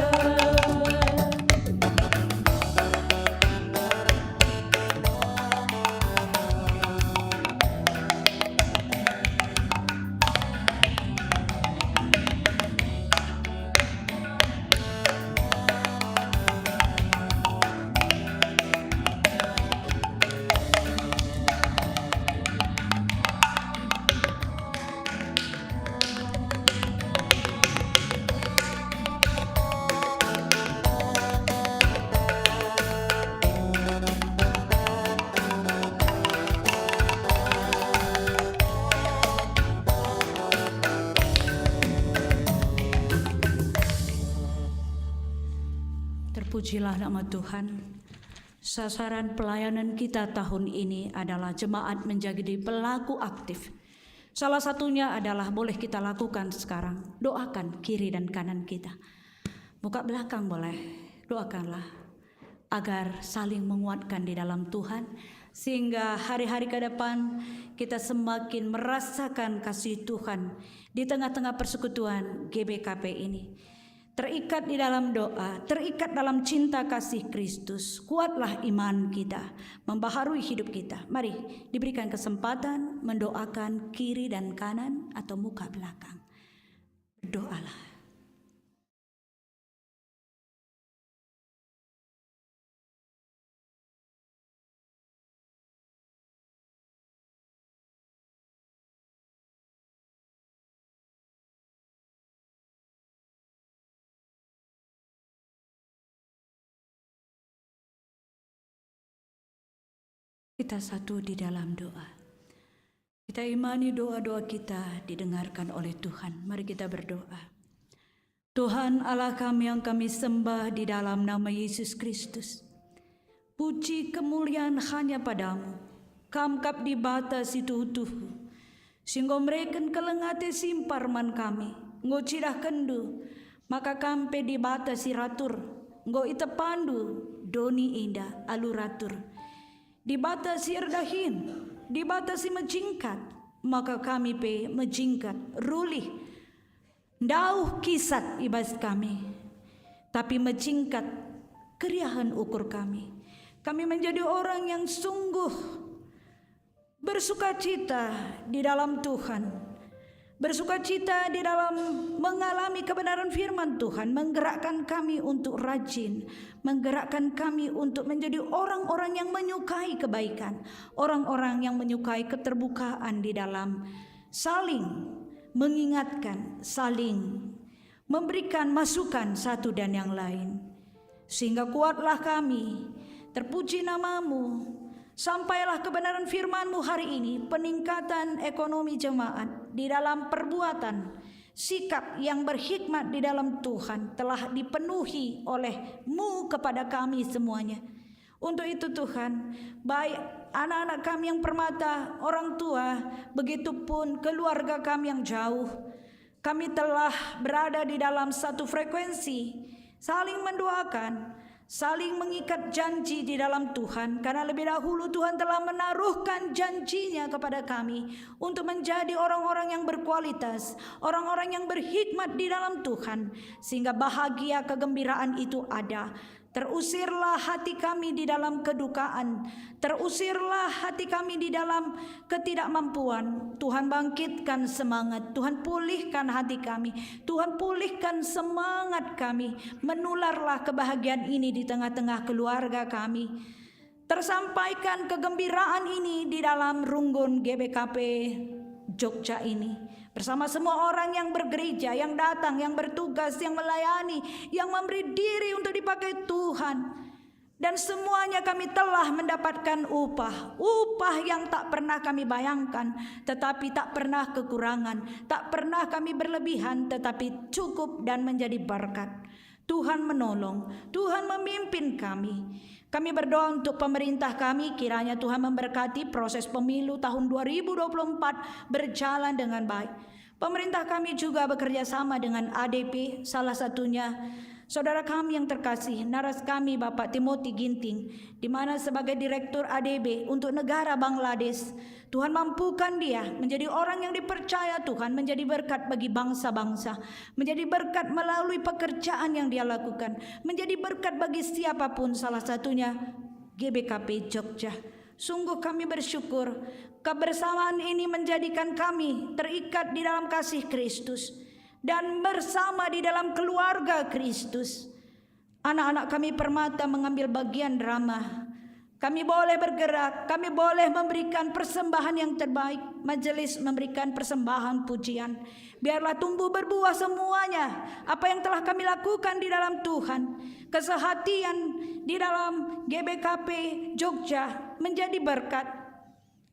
Terpujilah nama Tuhan. Sasaran pelayanan kita tahun ini adalah jemaat menjadi pelaku aktif. Salah satunya adalah boleh kita lakukan sekarang. Doakan kiri dan kanan kita. Muka belakang boleh. Doakanlah agar saling menguatkan di dalam Tuhan, sehingga hari-hari ke depan kita semakin merasakan kasih Tuhan di tengah-tengah persekutuan GBKP ini. Terikat di dalam doa, terikat dalam cinta kasih Kristus. Kuatlah iman kita, membaharui hidup kita. Mari diberikan kesempatan mendoakan kiri dan kanan atau muka belakang. Berdoalah. Kita satu di dalam doa. Kita imani doa-doa kita didengarkan oleh Tuhan. Mari kita berdoa. Tuhan Allah kami yang kami sembah di dalam nama Yesus Kristus. Puji kemuliaan hanya padamu. Kamkap dibatasi tuhu-tuhu. Sehingga mereka kelengate simparman kami. Ngo cidah kendu. Maka kampe dibatasi ratur. Ngo ita pandu. Doni indah aluratur. Dibatasi erdahin, dibatasi menjingkat, maka kami pe menjingkat, rulih, dauh kisat ibas kami, tapi menjingkat keriahan ukur kami. Kami menjadi orang yang sungguh bersukacita di dalam Tuhan. Bersukacita di dalam mengalami kebenaran firman Tuhan, menggerakkan kami untuk rajin, menggerakkan kami untuk menjadi orang-orang yang menyukai kebaikan, orang-orang yang menyukai keterbukaan di dalam saling mengingatkan, saling memberikan masukan satu dan yang lain. Sehingga kuatlah kami, terpuji namamu, sampailah kebenaran firman-Mu hari ini, peningkatan ekonomi jemaat di dalam perbuatan, sikap yang berhikmat di dalam Tuhan telah dipenuhi oleh-Mu kepada kami semuanya. Untuk itu Tuhan, baik anak-anak kami yang permata, orang tua, begitupun keluarga kami yang jauh, kami telah berada di dalam satu frekuensi, saling mendoakan, saling mengikat janji di dalam Tuhan, karena lebih dahulu Tuhan telah menaruhkan janjinya kepada kami untuk menjadi orang-orang yang berkualitas, orang-orang yang berhikmat di dalam Tuhan, sehingga bahagia kegembiraan itu ada. Terusirlah hati kami di dalam kedukaan, terusirlah hati kami di dalam ketidakmampuan. Tuhan bangkitkan semangat, Tuhan pulihkan hati kami, Tuhan pulihkan semangat kami. Menularlah kebahagiaan ini di tengah-tengah keluarga kami. Tersampaikan kegembiraan ini di dalam Runggun GBKP Jogja ini, bersama semua orang yang bergereja, yang datang, yang bertugas, yang melayani, yang memberi diri untuk dipakai Tuhan. Dan semuanya kami telah mendapatkan upah yang tak pernah kami bayangkan, tetapi tak pernah kekurangan, tak pernah kami berlebihan, tetapi cukup dan menjadi berkat. Tuhan menolong, Tuhan memimpin kami. Kami berdoa untuk pemerintah kami, kiranya Tuhan memberkati proses pemilu tahun 2024 berjalan dengan baik. Pemerintah kami juga bekerja sama dengan ADP, salah satunya saudara kami yang terkasih, naras kami Bapak Timothy Ginting, di mana sebagai Direktur ADB untuk negara Bangladesh, Tuhan mampukan dia menjadi orang yang dipercaya Tuhan, menjadi berkat bagi bangsa-bangsa, menjadi berkat melalui pekerjaan yang dia lakukan, menjadi berkat bagi siapapun, salah satunya GBKP Jogja. Sungguh kami bersyukur kebersamaan ini menjadikan kami terikat di dalam kasih Kristus dan bersama di dalam keluarga Kristus. Anak-anak kami permata mengambil bagian drama. Kami boleh bergerak, kami boleh memberikan persembahan yang terbaik. Majelis memberikan persembahan pujian. Biarlah tumbuh berbuah semuanya apa yang telah kami lakukan di dalam Tuhan. Kesehatian di dalam GBKP Jogja menjadi berkat,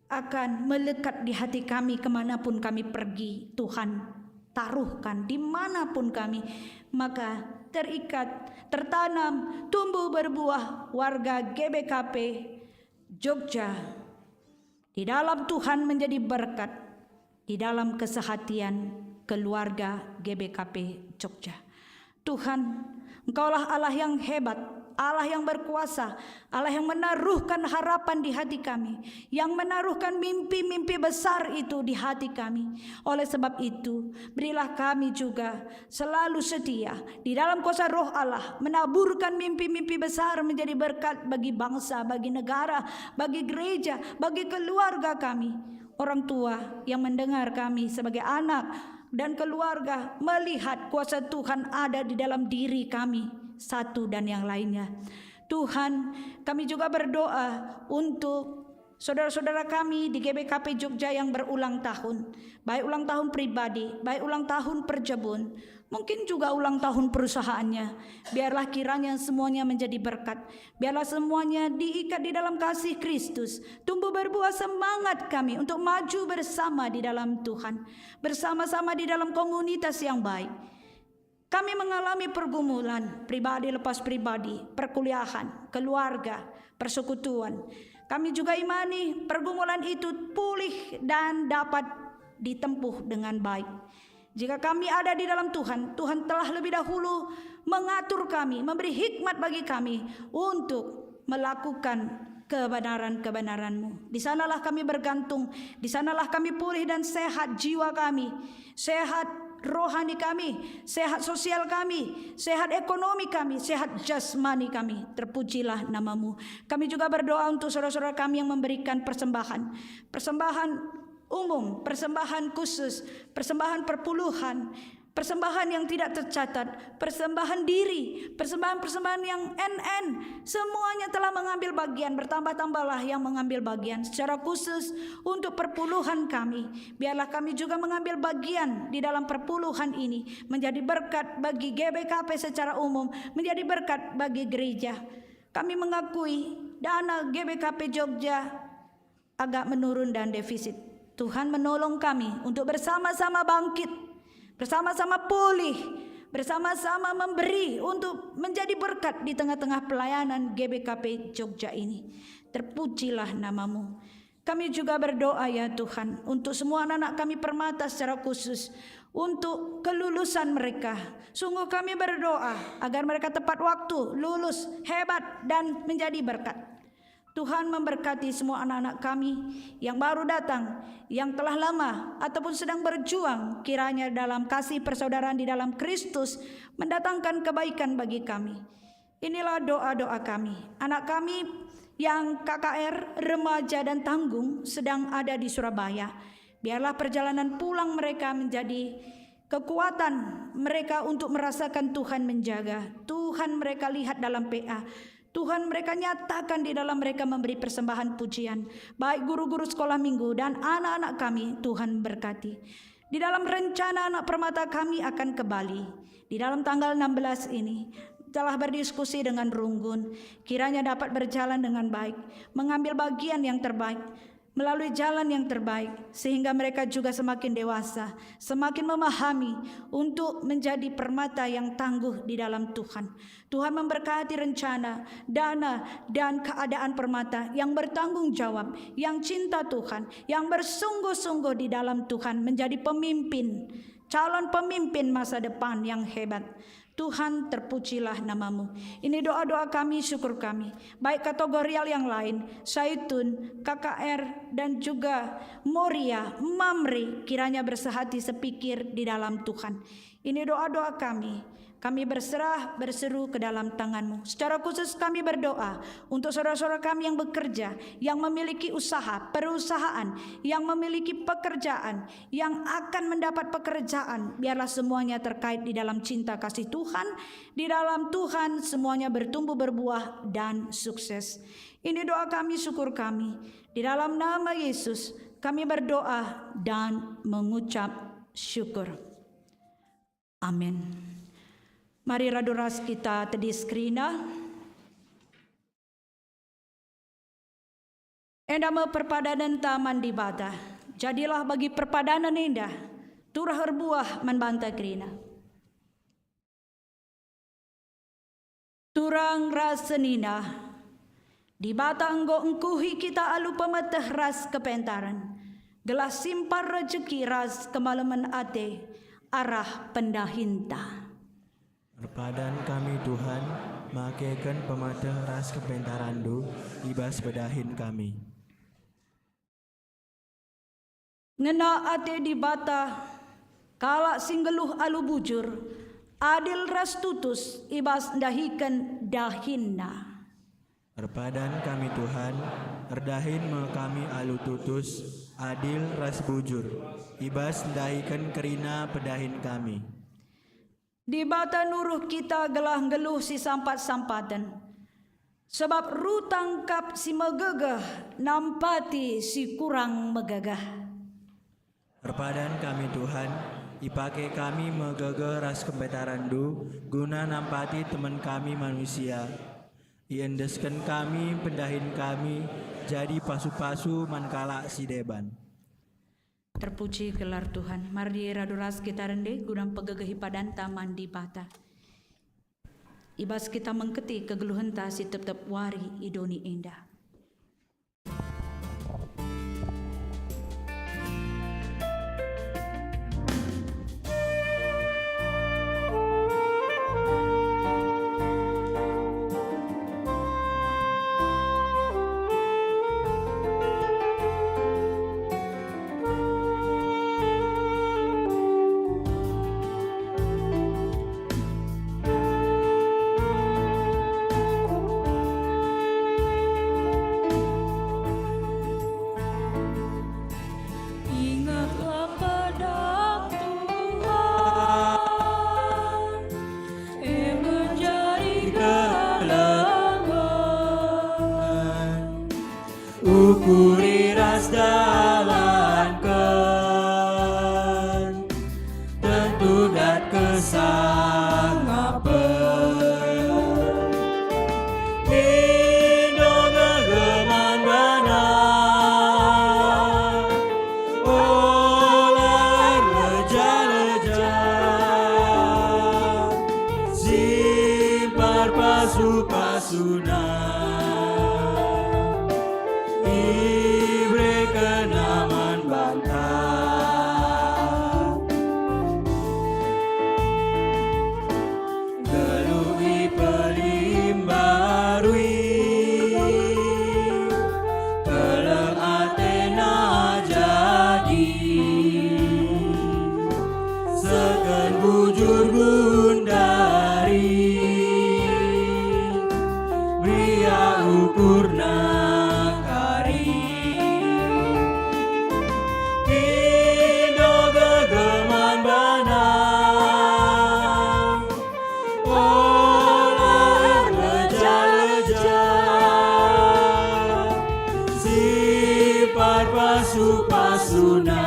akan melekat di hati kami kemanapun kami pergi. Tuhan taruhkan dimanapun kami, maka terikat, tertanam, tumbuh berbuah warga GBKP Jogja di dalam Tuhan menjadi berkat di dalam kesehatian keluarga GBKP Jogja. Tuhan, Engkaulah Allah yang hebat, Allah yang berkuasa, Allah yang menaruhkan harapan di hati kami, yang menaruhkan mimpi-mimpi besar itu di hati kami. Oleh sebab itu, berilah kami juga selalu setia di dalam kuasa Roh Allah, menaburkan mimpi-mimpi besar menjadi berkat bagi bangsa, bagi negara, bagi gereja, bagi keluarga kami. Orang tua yang mendengar kami sebagai anak dan keluarga melihat kuasa Tuhan ada di dalam diri kami satu dan yang lainnya. Tuhan, kami juga berdoa untuk saudara-saudara kami di GBKP Jogja yang berulang tahun, baik ulang tahun pribadi, baik ulang tahun perjebun, mungkin juga ulang tahun perusahaannya. Biarlah kiranya semuanya menjadi berkat, biarlah semuanya diikat di dalam kasih Kristus. Tumbuh berbuah semangat kami untuk maju bersama di dalam Tuhan, bersama-sama di dalam komunitas yang baik. Kami mengalami pergumulan pribadi lepas pribadi, perkuliahan, keluarga, persekutuan. Kami juga imani pergumulan itu pulih dan dapat ditempuh dengan baik. Jika kami ada di dalam Tuhan, Tuhan telah lebih dahulu mengatur kami, memberi hikmat bagi kami untuk melakukan kebenaran-kebenaran-Mu. Di sanalah kami bergantung, di sanalah kami pulih dan sehat jiwa kami, sehat rohani kami, sehat sosial kami, sehat ekonomi kami, sehat jasmani kami. Terpujilah namamu. Kami juga berdoa untuk saudara-saudara kami yang memberikan persembahan umum, persembahan khusus, persembahan perpuluhan, persembahan yang tidak tercatat, persembahan diri, persembahan yang NN, semuanya telah mengambil bagian. Bertambah-tambahlah yang mengambil bagian secara khusus untuk perpuluhan kami. Biarlah kami juga mengambil bagian di dalam perpuluhan ini, menjadi berkat bagi GBKP secara umum, menjadi berkat bagi gereja. Kami mengakui dana GBKP Jogja agak menurun dan defisit. Tuhan menolong kami untuk bersama-sama bangkit, bersama-sama pulih, bersama-sama memberi untuk menjadi berkat di tengah-tengah pelayanan GBKP Jogja ini. Terpujilah namamu. Kami juga berdoa ya Tuhan untuk semua anak-anak kami Permata secara khusus, untuk kelulusan mereka. Sungguh kami berdoa agar mereka tepat waktu, lulus, hebat dan menjadi berkat. Tuhan memberkati semua anak-anak kami yang baru datang, yang telah lama ataupun sedang berjuang, kiranya dalam kasih persaudaraan di dalam Kristus mendatangkan kebaikan bagi kami. Inilah doa-doa kami. Anak kami yang KKR, remaja dan tanggung sedang ada di Surabaya. Biarlah perjalanan pulang mereka menjadi kekuatan mereka untuk merasakan Tuhan menjaga. Tuhan mereka lihat dalam PA. Tuhan mereka nyatakan di dalam mereka memberi persembahan pujian. Baik guru-guru sekolah minggu dan anak-anak kami, Tuhan berkati. Di dalam rencana anak Permata kami akan ke Bali. Di dalam tanggal 16 ini telah berdiskusi dengan Runggun. Kiranya dapat berjalan dengan baik, mengambil bagian yang terbaik, melalui jalan yang terbaik, sehingga mereka juga semakin dewasa, semakin memahami untuk menjadi permata yang tangguh di dalam Tuhan. Tuhan memberkati rencana, dana, dan keadaan permata yang bertanggung jawab, yang cinta Tuhan, yang bersungguh-sungguh di dalam Tuhan, menjadi pemimpin, calon pemimpin masa depan yang hebat. Tuhan, terpujilah namamu. Ini doa-doa kami, syukur kami. Baik kategorial yang lain, Saitun, KKR, dan juga Moria, Mamri, kiranya bersehati sepikir di dalam Tuhan. Ini doa-doa kami. Kami berserah, berseru ke dalam tangan-Mu. Secara khusus kami berdoa untuk saudara-saudara kami yang bekerja, yang memiliki usaha, perusahaan, yang memiliki pekerjaan, yang akan mendapat pekerjaan. Biarlah semuanya terkait di dalam cinta kasih Tuhan. Di dalam Tuhan semuanya bertumbuh, berbuah, dan sukses. Ini doa kami, syukur kami. Di dalam nama Yesus kami berdoa dan mengucap syukur. Amin. Mari raduras kita tedis krina. Endama perpadanan taman di bata. Jadilah bagi perpadanan indah. Turah berbuah membanta krina. Turang rasenina. Di bata enggo engkuhi kita alu pemeteh ras kepentaran. Gelas simpar rejeki ras kemalaman ate. Arah pendahinta. Perpadan kami Tuhan, makaikan pematah ras kepentarandu, ibas bedahin kami. Ngena ate di bata, kala singgeluh alu bujur, adil ras tutus, ibas dahikan dahinna. Perpadan kami Tuhan, erdahin me kami alu tutus, adil ras bujur, ibas dahikan kerina pedahin kami. Di bata nuruh kita gelah geluh si sampat-sampatan. Sebab ru tangkap si megegah, nampati si kurang megagah. Perpadan kami Tuhan, ipake kami megegah ras kepentarandu, guna nampati teman kami manusia. Iendeskan kami, pendahin kami, jadi pasu-pasu mankala si deban. Terpuji gelar Tuhan. Mari raduras kita rende gudang pegegehi padan taman di bata. Ibas kita mengketi kegeluhan ta si tetep wari idoni indah. pasu-pasuna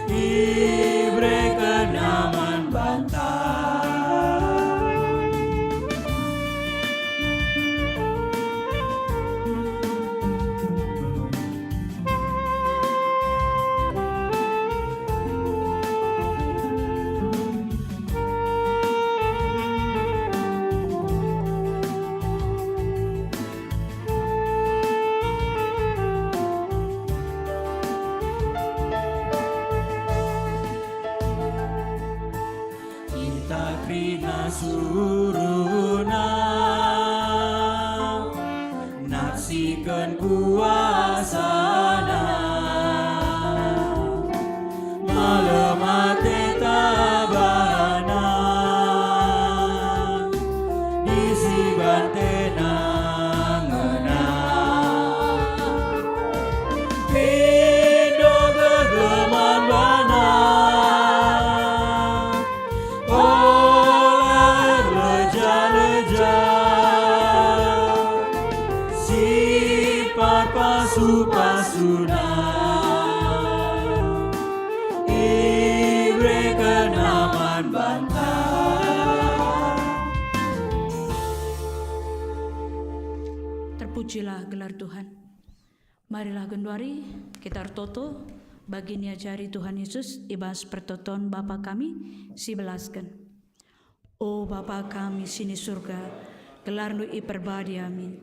ibre kenaman bantai. Kita krina suruna naksikan kuasana malemate tabana isi bantena ngena Pindo gegeman bana olah leja-leja sifat pasu-pasuna ibre kenaman bantai. Terpujilah gelar Tuhan. Marilah genduari kita artoto baginya jari Tuhan Yesus ibas pertoton Bapa kami si belaskan. O Bapa kami sini surga, gelar nu i perbadi amin.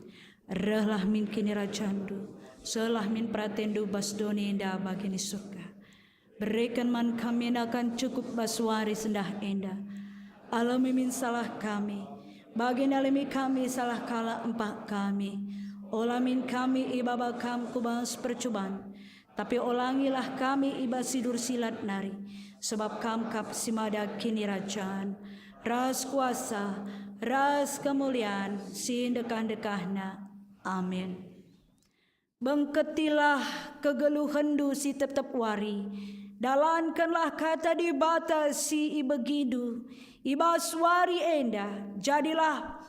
Rehlah min kini rajandu, selah min pratendu basdoni indah bagini surga. Berikan man kami akan cukup baswari sendah indah. Alami min salah kami, bagin alami kami salah kala empat kami. Olamin kami ibaba kam kubas percobaan, tapi olangilah kami iba sidur silat nari, sebab kam kap simada kini rajaan, ras kuasa, ras kemuliaan, sin dekah-dekahna. Amin. Bengketilah kegeluhendu si tetap wari, dalankanlah kata di bata si ibegidu, ibaswari enda, jadilah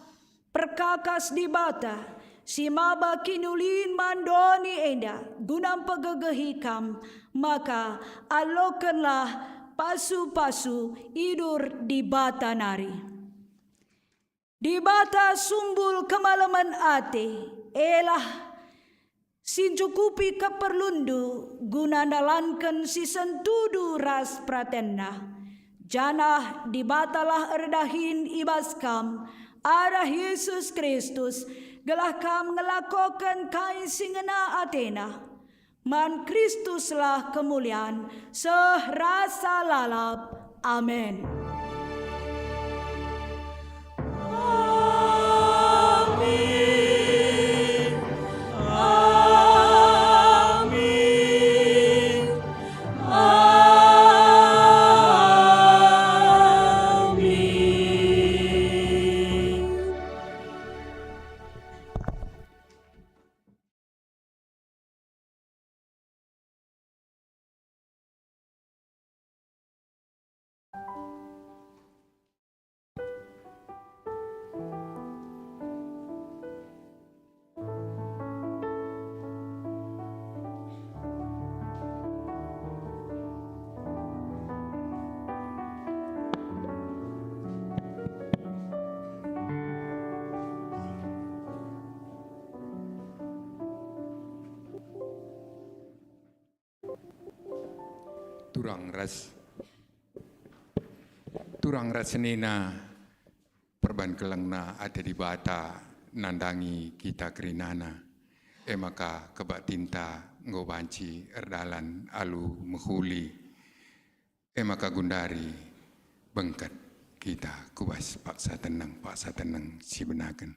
perkakas di bata, si maba kinulin mandoni enda, gunam pegegehikam, maka alokanlah pasu-pasu idur di bata nari. Di bata sumbul kemalaman ate, elah sincukupi keperlundu, guna dalankan si sentudu ras pratenda. Janah dibatalah erdahin ibaskam, arah Yesus Kristus, gelah kam ngelakokan kain singena atena. Man Kristuslah kemuliaan sehrasa lalap. Amin. Turang rasnina perban kelengna ada di bata nandangi kita kerinana. Maka kebak tinta ngobanci erdalan alu mehuli. Maka gundari bengkat kita kubas paksa tenang si benakan.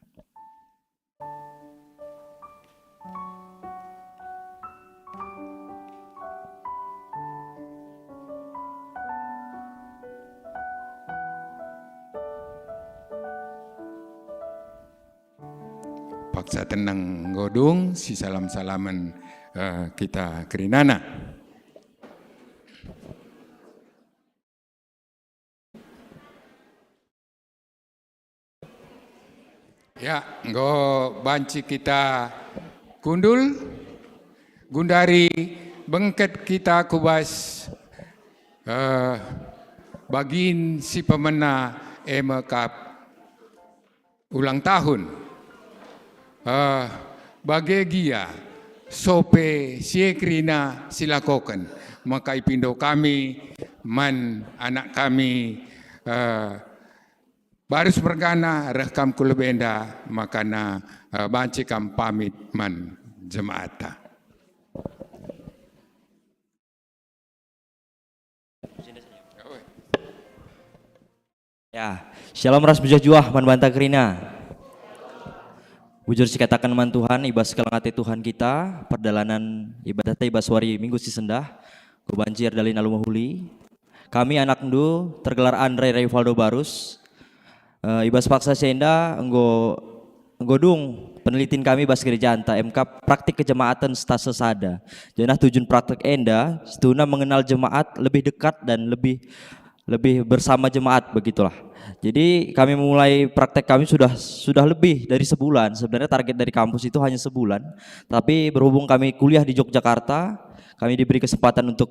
Paksa tenang godung si salam-salaman kita kerinana. Ya, nggo banci kita kundul Gundari bengket kita kubas bagin si pemenang Cup ulang tahun. Bagegia sope siekrina silakokan. Maka ipindo kami man anak kami baris bergana rekam kulebenda makana banci kam pamit man jemaata. Ya, Shalom ras bujajuah man banta kerina. Bujur sikatakan man Tuhan, ibas kelangate Tuhan kita, perdalanan ibadat ibas wari minggu si sendah, kubanjir dalin alumahuli. Kami anak ndu tergelar Andre Rivaldo Barus, ibas paksa senda nggodung penelitian kami bas gereja anta MK praktik kejemaatan stase sada. Janah tujuan praktik enda, setuna mengenal jemaat lebih dekat dan lebih bersama jemaat begitulah. Jadi kami mulai praktek kami sudah lebih dari sebulan. Sebenarnya target dari kampus itu hanya sebulan, tapi berhubung kami kuliah di Yogyakarta, kami diberi kesempatan untuk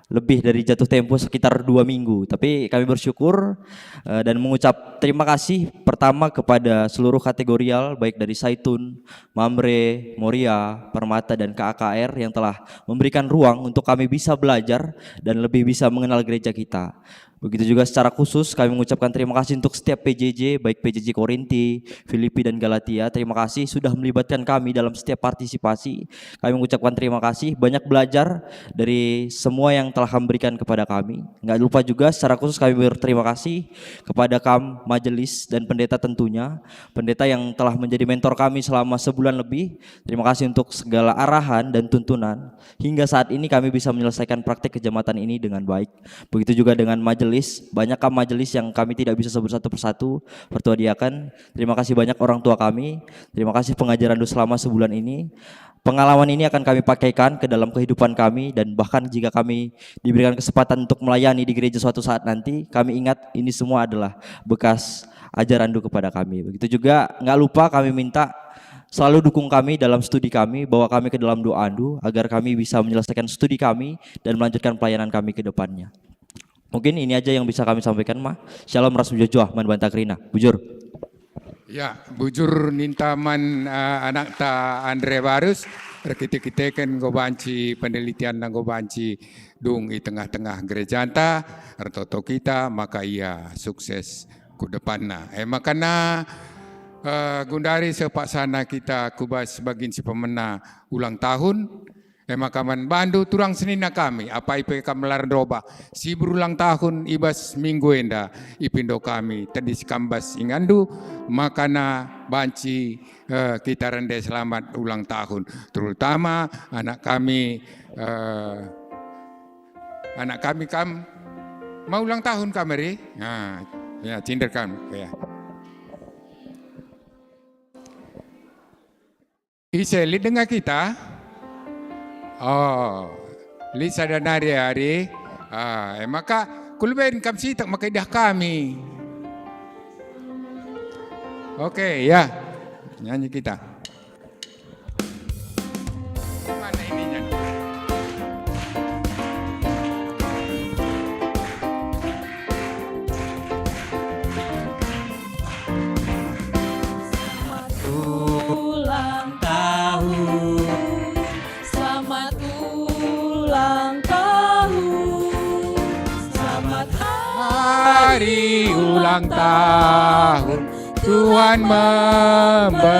lebih dari jatuh tempo sekitar 2 minggu. Tapi kami bersyukur dan mengucap terima kasih pertama kepada seluruh kategorial baik dari Saitun, Mamre, Moria, Permata dan KAKR yang telah memberikan ruang untuk kami bisa belajar dan lebih bisa mengenal gereja kita. Begitu juga secara khusus kami mengucapkan terima kasih untuk setiap PJJ, baik PJJ Korinti, Filipi dan Galatia. Terima kasih sudah melibatkan kami dalam setiap partisipasi. Kami mengucapkan terima kasih, banyak belajar dari semua yang telah memberikan kepada kami. Nggak lupa juga secara khusus kami berterima kasih kepada majelis dan pendeta tentunya. Pendeta yang telah menjadi mentor kami selama sebulan lebih. Terima kasih untuk segala arahan dan tuntunan. Hingga saat ini kami bisa menyelesaikan praktik kejamatan ini dengan baik. Begitu juga dengan majelis, banyak majelis yang kami tidak bisa sebut satu persatu. Pertua Diakan, terima kasih banyak orang tua kami, terima kasih pengajaran selama sebulan ini. Pengalaman ini akan kami pakaikan ke dalam kehidupan kami dan bahkan jika kami diberikan kesempatan untuk melayani di gereja suatu saat nanti, kami ingat ini semua adalah bekas ajaran kepada kami. Begitu juga nggak lupa kami minta selalu dukung kami dalam studi kami, bawa kami ke dalam doa andu agar kami bisa menyelesaikan studi kami dan melanjutkan pelayanan kami ke depannya. Mungkin ini aja yang bisa kami sampaikan, mah. Shalom ras bujajuah man banta kerina. Bujur. Ya, bujur nintaman anak ta Andre Barus, kita-kita gobanci penelitian dan gobanci dung di tengah-tengah gereja anta, artoto kita, maka ia sukses ke depanna. Makana gundari sepaksana kita kubas bagin si pemenang ulang tahun. Makaman bandu turang senina kami apa IPK Melaran Roba si berulang tahun ibas minggu enda ipindo kami tadi kambas ingandu makana banci kita rende selamat ulang tahun terutama anak kami mau ulang tahun kameri ya cinder kami ya Iseli dengan kita. Lisa dan hari-hari, maka kulben kam sitak makaidah kami. Oke, ya, nyanyi kita. Mana ininya? Ulang tahun. Selamat ulang tahun. Selamat Hari ulang tahun Tuhan memberkati.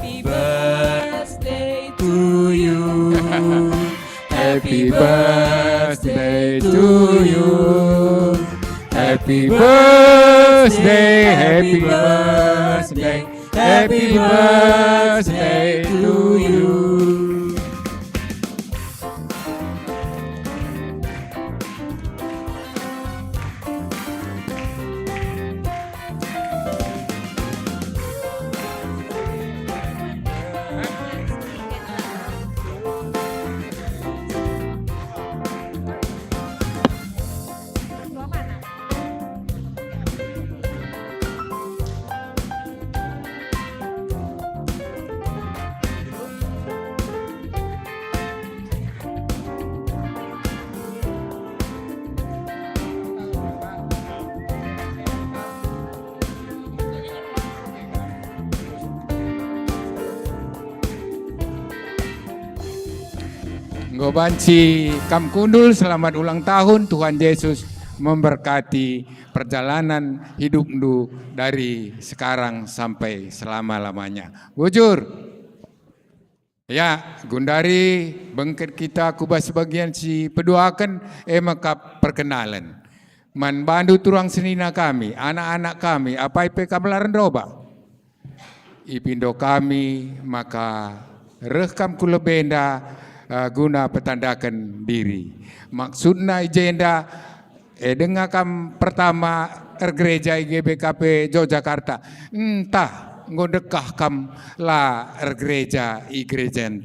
Happy birthday to you. Happy birthday to you. Happy birthday, happy birthday, happy birthday to you. Gobanci Kam Kundul, selamat ulang tahun. Tuhan Yesus memberkati perjalanan hidupmu dari sekarang sampai selama-lamanya. Bujur. Ya, Gundari bengket kita kubas sebagian si pedoakan maka perkenalan. Man bandu turang senina kami, anak-anak kami, apa ipe kamelaran roba. Ipindo kami maka rekam kulebenda guna petandakan diri. Maksudna ijenda dengakam pertama gereja IGBKP Yogyakarta. Entah ngodekah kam la gereja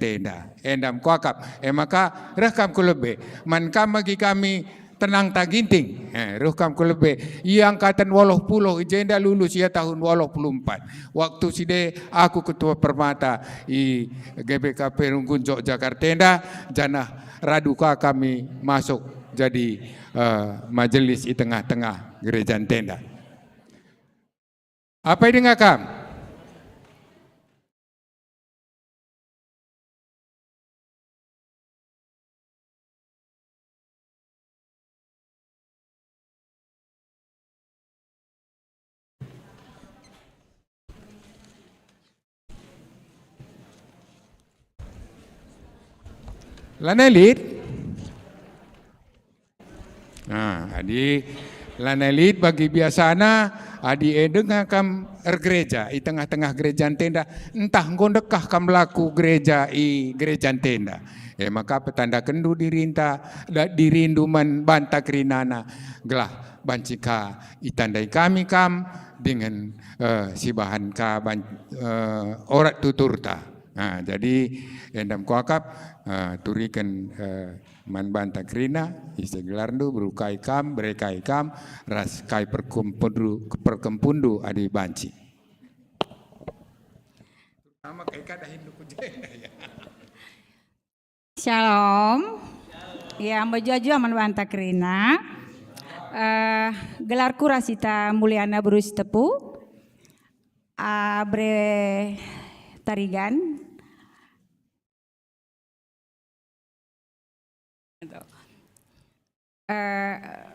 tenda. Endam kuakap. Maka rekam kulebe. Man kam bagi kami tenang tak ginting. Rekam kulebe. Yang katan 80 ijenda lulus ya tahun 84. Waktu side aku ketua permata GBKP Rungkun Yogyakarta tenda. Janah raduka kami masuk jadi majelis di tengah-tengah gereja tenda. Apa yang dengar kam? Lanelit. Nah, adi lanelit bagi biasana adi edeng kam gereja di tengah-tengah gereja tenda. Entah gondekah kam laku gereja tenda. Maka petanda kendu dirinduman banta kerinana gelah bancika itandai kami kam dengan si bahan ka orat tuturta. Nah, jadi endam kuakap turikan man banta krina isegelarndu berukai kam berekai kam ras kai perkempundu adi banci. Sama kayak kada Hindu kujenda ya. Shalom. Ya, mbajua man banta krina. Gelarku Rasita Mulyana Brus Tepu. Abre Tarigan.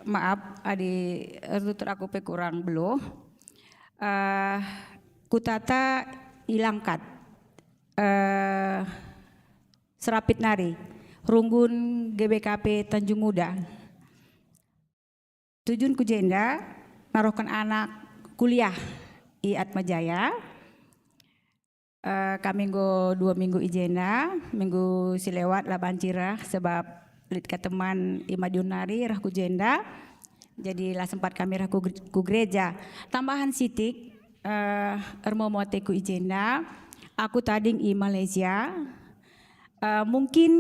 Maaf, adi tutur aku pe kurang beluh. Kutata ilangkat. Serapit nari. Runggun GBKP Tanjung Muda. Tujuan kujenda narohkan anak kuliah i Atmajaya. Kami go 2 minggu ijena, minggu silewat lah bancirah sebab lit ke teman Imadiun Nari rah ku jenda. Jadi lah sempat kami rah ku gereja. Tambahan sitik ermomote ku ijenda. Aku tading i Malaysia. Mungkin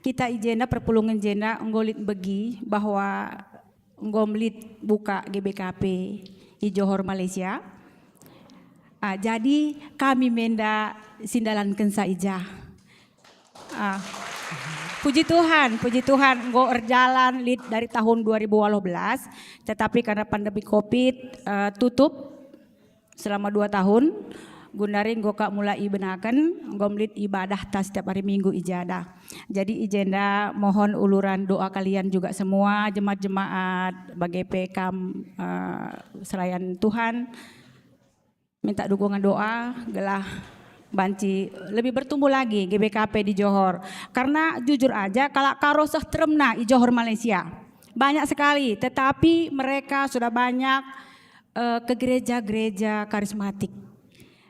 kita ijenda perpulungan jenda nggolit begi bahwa ngomlit buka GBKP i Johor Malaysia. Jadi kami menda sindalan kensa ijah. Puji Tuhan, nggo erjalan lit dari tahun 2018, tetapi karena pandemi Covid tutup selama 2 tahun. Gundaring nggo kak mulai ibenakan, ngomlit ibadah tas setiap hari Minggu ijadah. Jadi ijenda mohon uluran doa kalian juga semua jemaat-jemaat bagi pekam selayan Tuhan. Minta dukungan doa, gelah banci lebih bertumbuh lagi GBKP di Johor. Karena jujur aja kalau karosah teremna di Johor Malaysia banyak sekali, tetapi mereka sudah banyak ke gereja-gereja karismatik.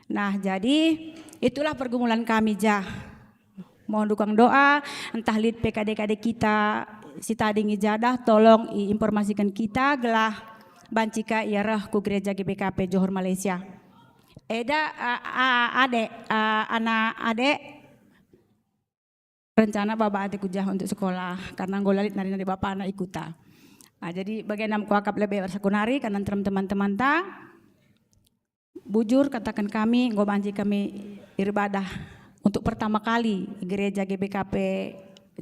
Nah, jadi itulah pergumulan kami jah. Mohon dukungan doa, entah lid PKD-KD kita si tading ijadah tolong informasikan kita gelah bancika iarah ku gereja GBKP Johor Malaysia. Eda anak adek rencana bapak adik kujah untuk sekolah karena ngolalit nari bapak anak ikuta. Jadi bagian enam kuakap lebih bersakunari karena teman-teman ta bujur katakan kami ngobanci kami ibadah untuk pertama kali gereja GBKP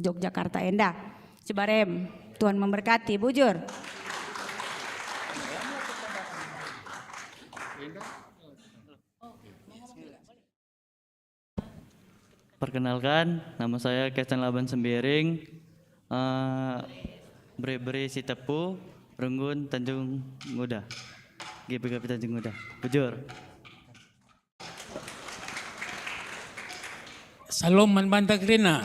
Yogyakarta Endah. Cibarem, Tuhan memberkati bujur. Perkenalkan, nama saya Kesan Laban Sembiring, Beri Sitepu, Renggun Tanjung Muda, GPKP Tanjung Muda, Bujur. Salam Manbanta Krina.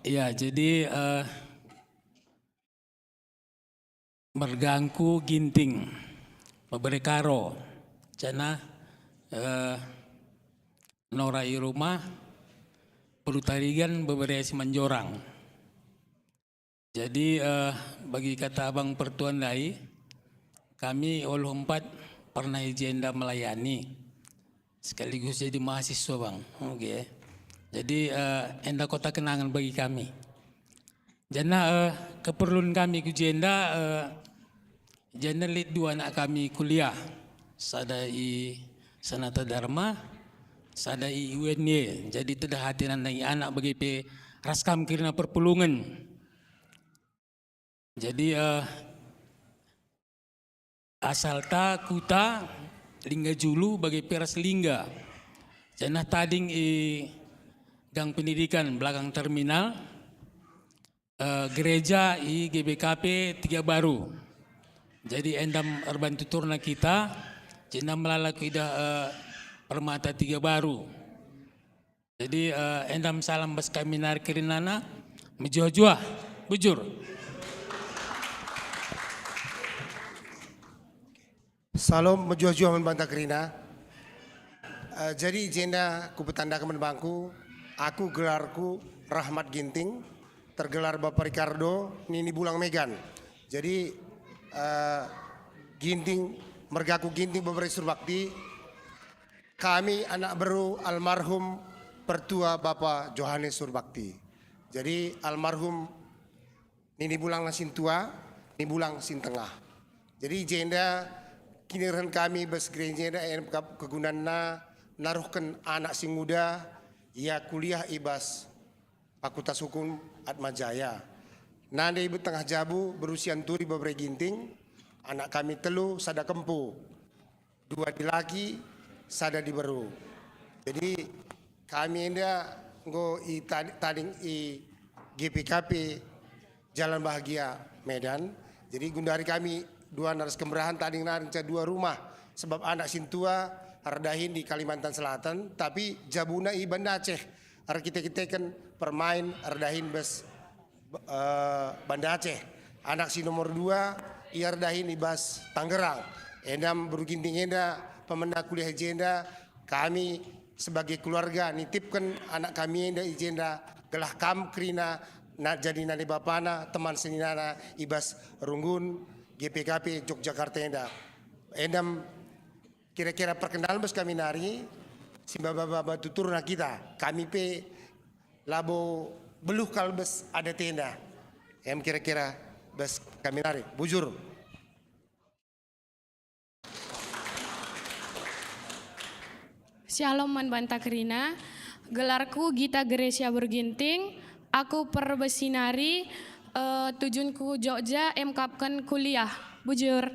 Ya, jadi mergangku ginting, beberkaro, cana norai rumah, perutarigan beberapa manjorang. Jadi bagi kata abang pertuan dai, kami ulu 4 pernah agenda melayani. Sekaligus jadi mahasiswa bang, oke. Jadi enda kota kenangan bagi kami. Jana keperluan kami ke jenda, jana lihat 2 anak kami kuliah, sada i Sanata Dharma, sada i UNY. Jadi tidak hatinan lagi anak bagi pe raskam kirna perpulungan. Jadi asal ta kuta lingga julu bagi peras lingga. Janah tading gang pendidikan belakang terminal, gereja i GBKP 3 Baru. Jadi endam urban tuturna kita, jenah melalui ida permata 3 Baru. Jadi endam salam bas kaminar kirinana, menjuah-juah, bujur. Salam menjuah-juah Manbanta Krina. Jadi agenda ku petandakan bangku, aku gelarku Rahmat Ginting, tergelar Bapak Ricardo Nini Bulang Megan. Jadi Ginting, mergaku Ginting Bapak Surbakti, kami anak baru almarhum pertua Bapak Johannes Surbakti. Jadi almarhum Nini Bulang Sintua, Nini Bulang Sintengah. Jadi agenda kiniran kami bas gereja yang kegunaan naruhkan anak sing muda ia kuliah ibas Fakultas Hukum Atmajaya. Nanda ibu tengah jabu berusia turi beberapa ginting, anak kami telu sada kempu, 2 di laki, sada di baru. Jadi kami indah ngo i tading i GPKP Jalan Bahagia Medan. Jadi gundari kami 2 naras kemerahan tadi narinca 2 rumah sebab anak sintua hardahin di Kalimantan Selatan tapi jabuna i Banda Aceh har kita kan permain hardahin bes Banda Aceh anak si nomor 2 i hardahin di bas Tangerang endam beruginting enda pemenang kuliah jenda kami sebagai keluarga nitipkan anak kami enda ijenda gelah kam krina jadi nani bapana teman seninana ibas Runggun GPKP Yogyakarta endam kira-kira perkenalan bos kami nari si baba tuturna kita kami pe labo beluh kalbes ada tenda em kira-kira bos kami nari bujur. Shalom Manbanta Krina, gelarku Gita Gresia Berginting, aku perbesinari tujuanku Jogja MKapkan kuliah, bujur.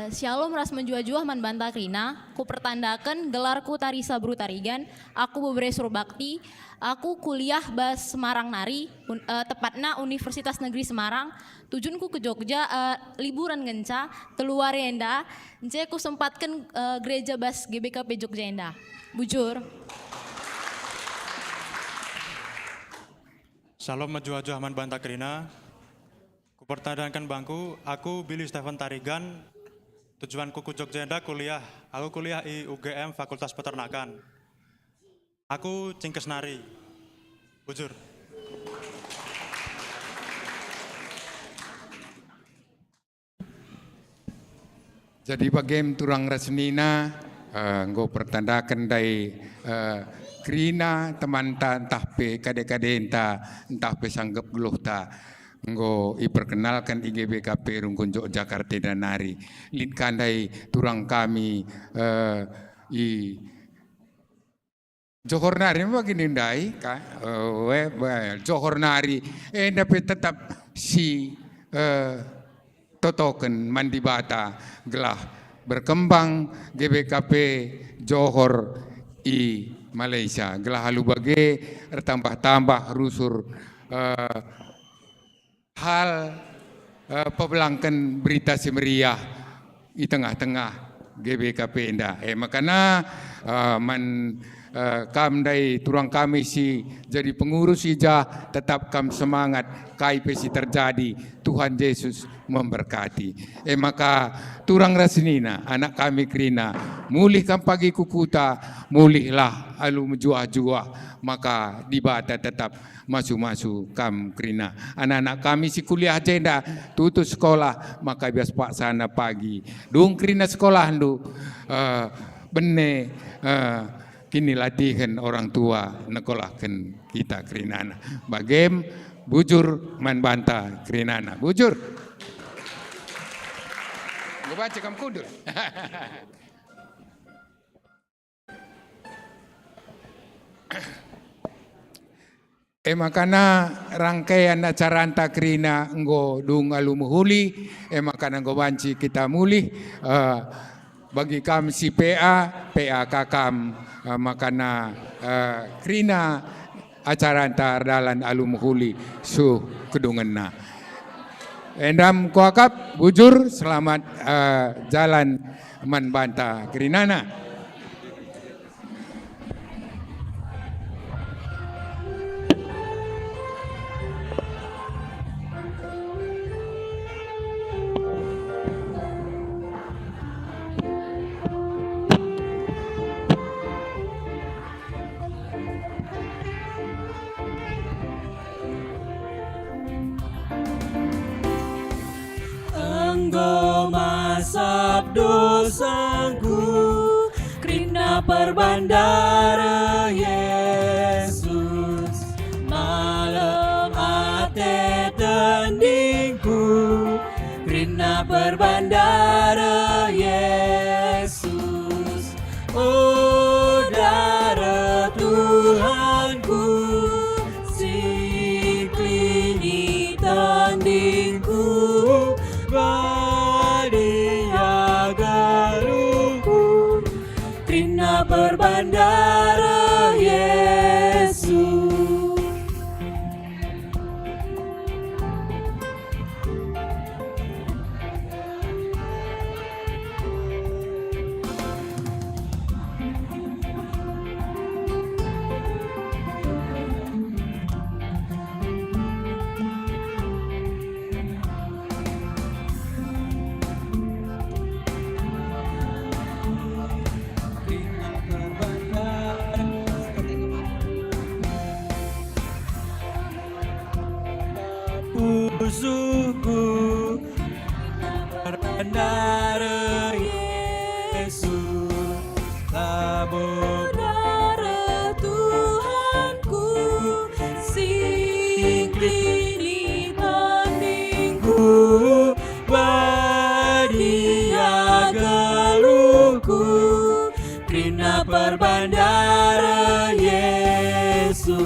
Shalom ras menjuah-juah Manbanta Krina, ku pertandakan gelarku Tarisa Brutarigan, aku bebre Surbakti, aku kuliah bas Semarang Nari, tepatnya Universitas Negeri Semarang, tujuanku ke Jogja liburan genca, keluar enda, nce ku sempatkan gereja bas GBKP Jogja enda, bujur. Salam menjuah-juah Manbanta Krina. Kupertandakan bangku, aku Billy Stephen Tarigan. Tujuanku ke Jogja kuliah. Aku kuliah di UGM Fakultas Peternakan. Aku Cingkes Nari. Bujur. Jadi bagaim turang resnina nggo pertandakan dari Krina teman ta entah pe kade-kade entah pe sanggep geluh ta nggo iperkenalkan IGBKP Rungkun Yogyakarta dan Nari lin kandai turang kami i Johor Nari begini ndai ka Johor Nari dapat tetap si totoken mandi bata gelah berkembang GBKP Johor i Malaysia. Gelah halu bage tambah-tambah rusur hal pebelangkan berita semeriah di tengah-tengah GBKP indah. Makanya kam dari turang kami si jadi pengurus ija tetap kam semangat KIP si terjadi, Tuhan Yesus memberkati. Maka turang rasnina anak kami Krina mulih kam pagi kukuta mulihlah alu menjua-jua, maka dibata tetap masu-masu kam Krina. Anak-anak kami si kuliah jenda tutup sekolah maka bias pak sana pagi dung Krina sekolah ndu bene kini latihan orang tua nekolahkan kita Krinana. Bagem bujur man banta Krinana. Bujur. Gue baca kamu kudur. Makana rangkaian acara anta Krina nggo dung alu muhuli. Makana nggo banci kita mulih. Bagi kami si PA kakam makana Krina acara antar dalan alum huli su kedungenna. Endam kuakap bujur selamat jalan man banta Krinana. Engkau masab dosaku, Krina perbandara Yesus. Malam ate tendingku, Krina perbandara Yesus. Oh darah Tuhanku, si klini tandingku. Badia galuku, Krina berbandara Yesus. Musuhku berbandara Yesus, labur darah Tuhanku, sing klini tandingku, badia geluhku, Krina berbandara Yesus.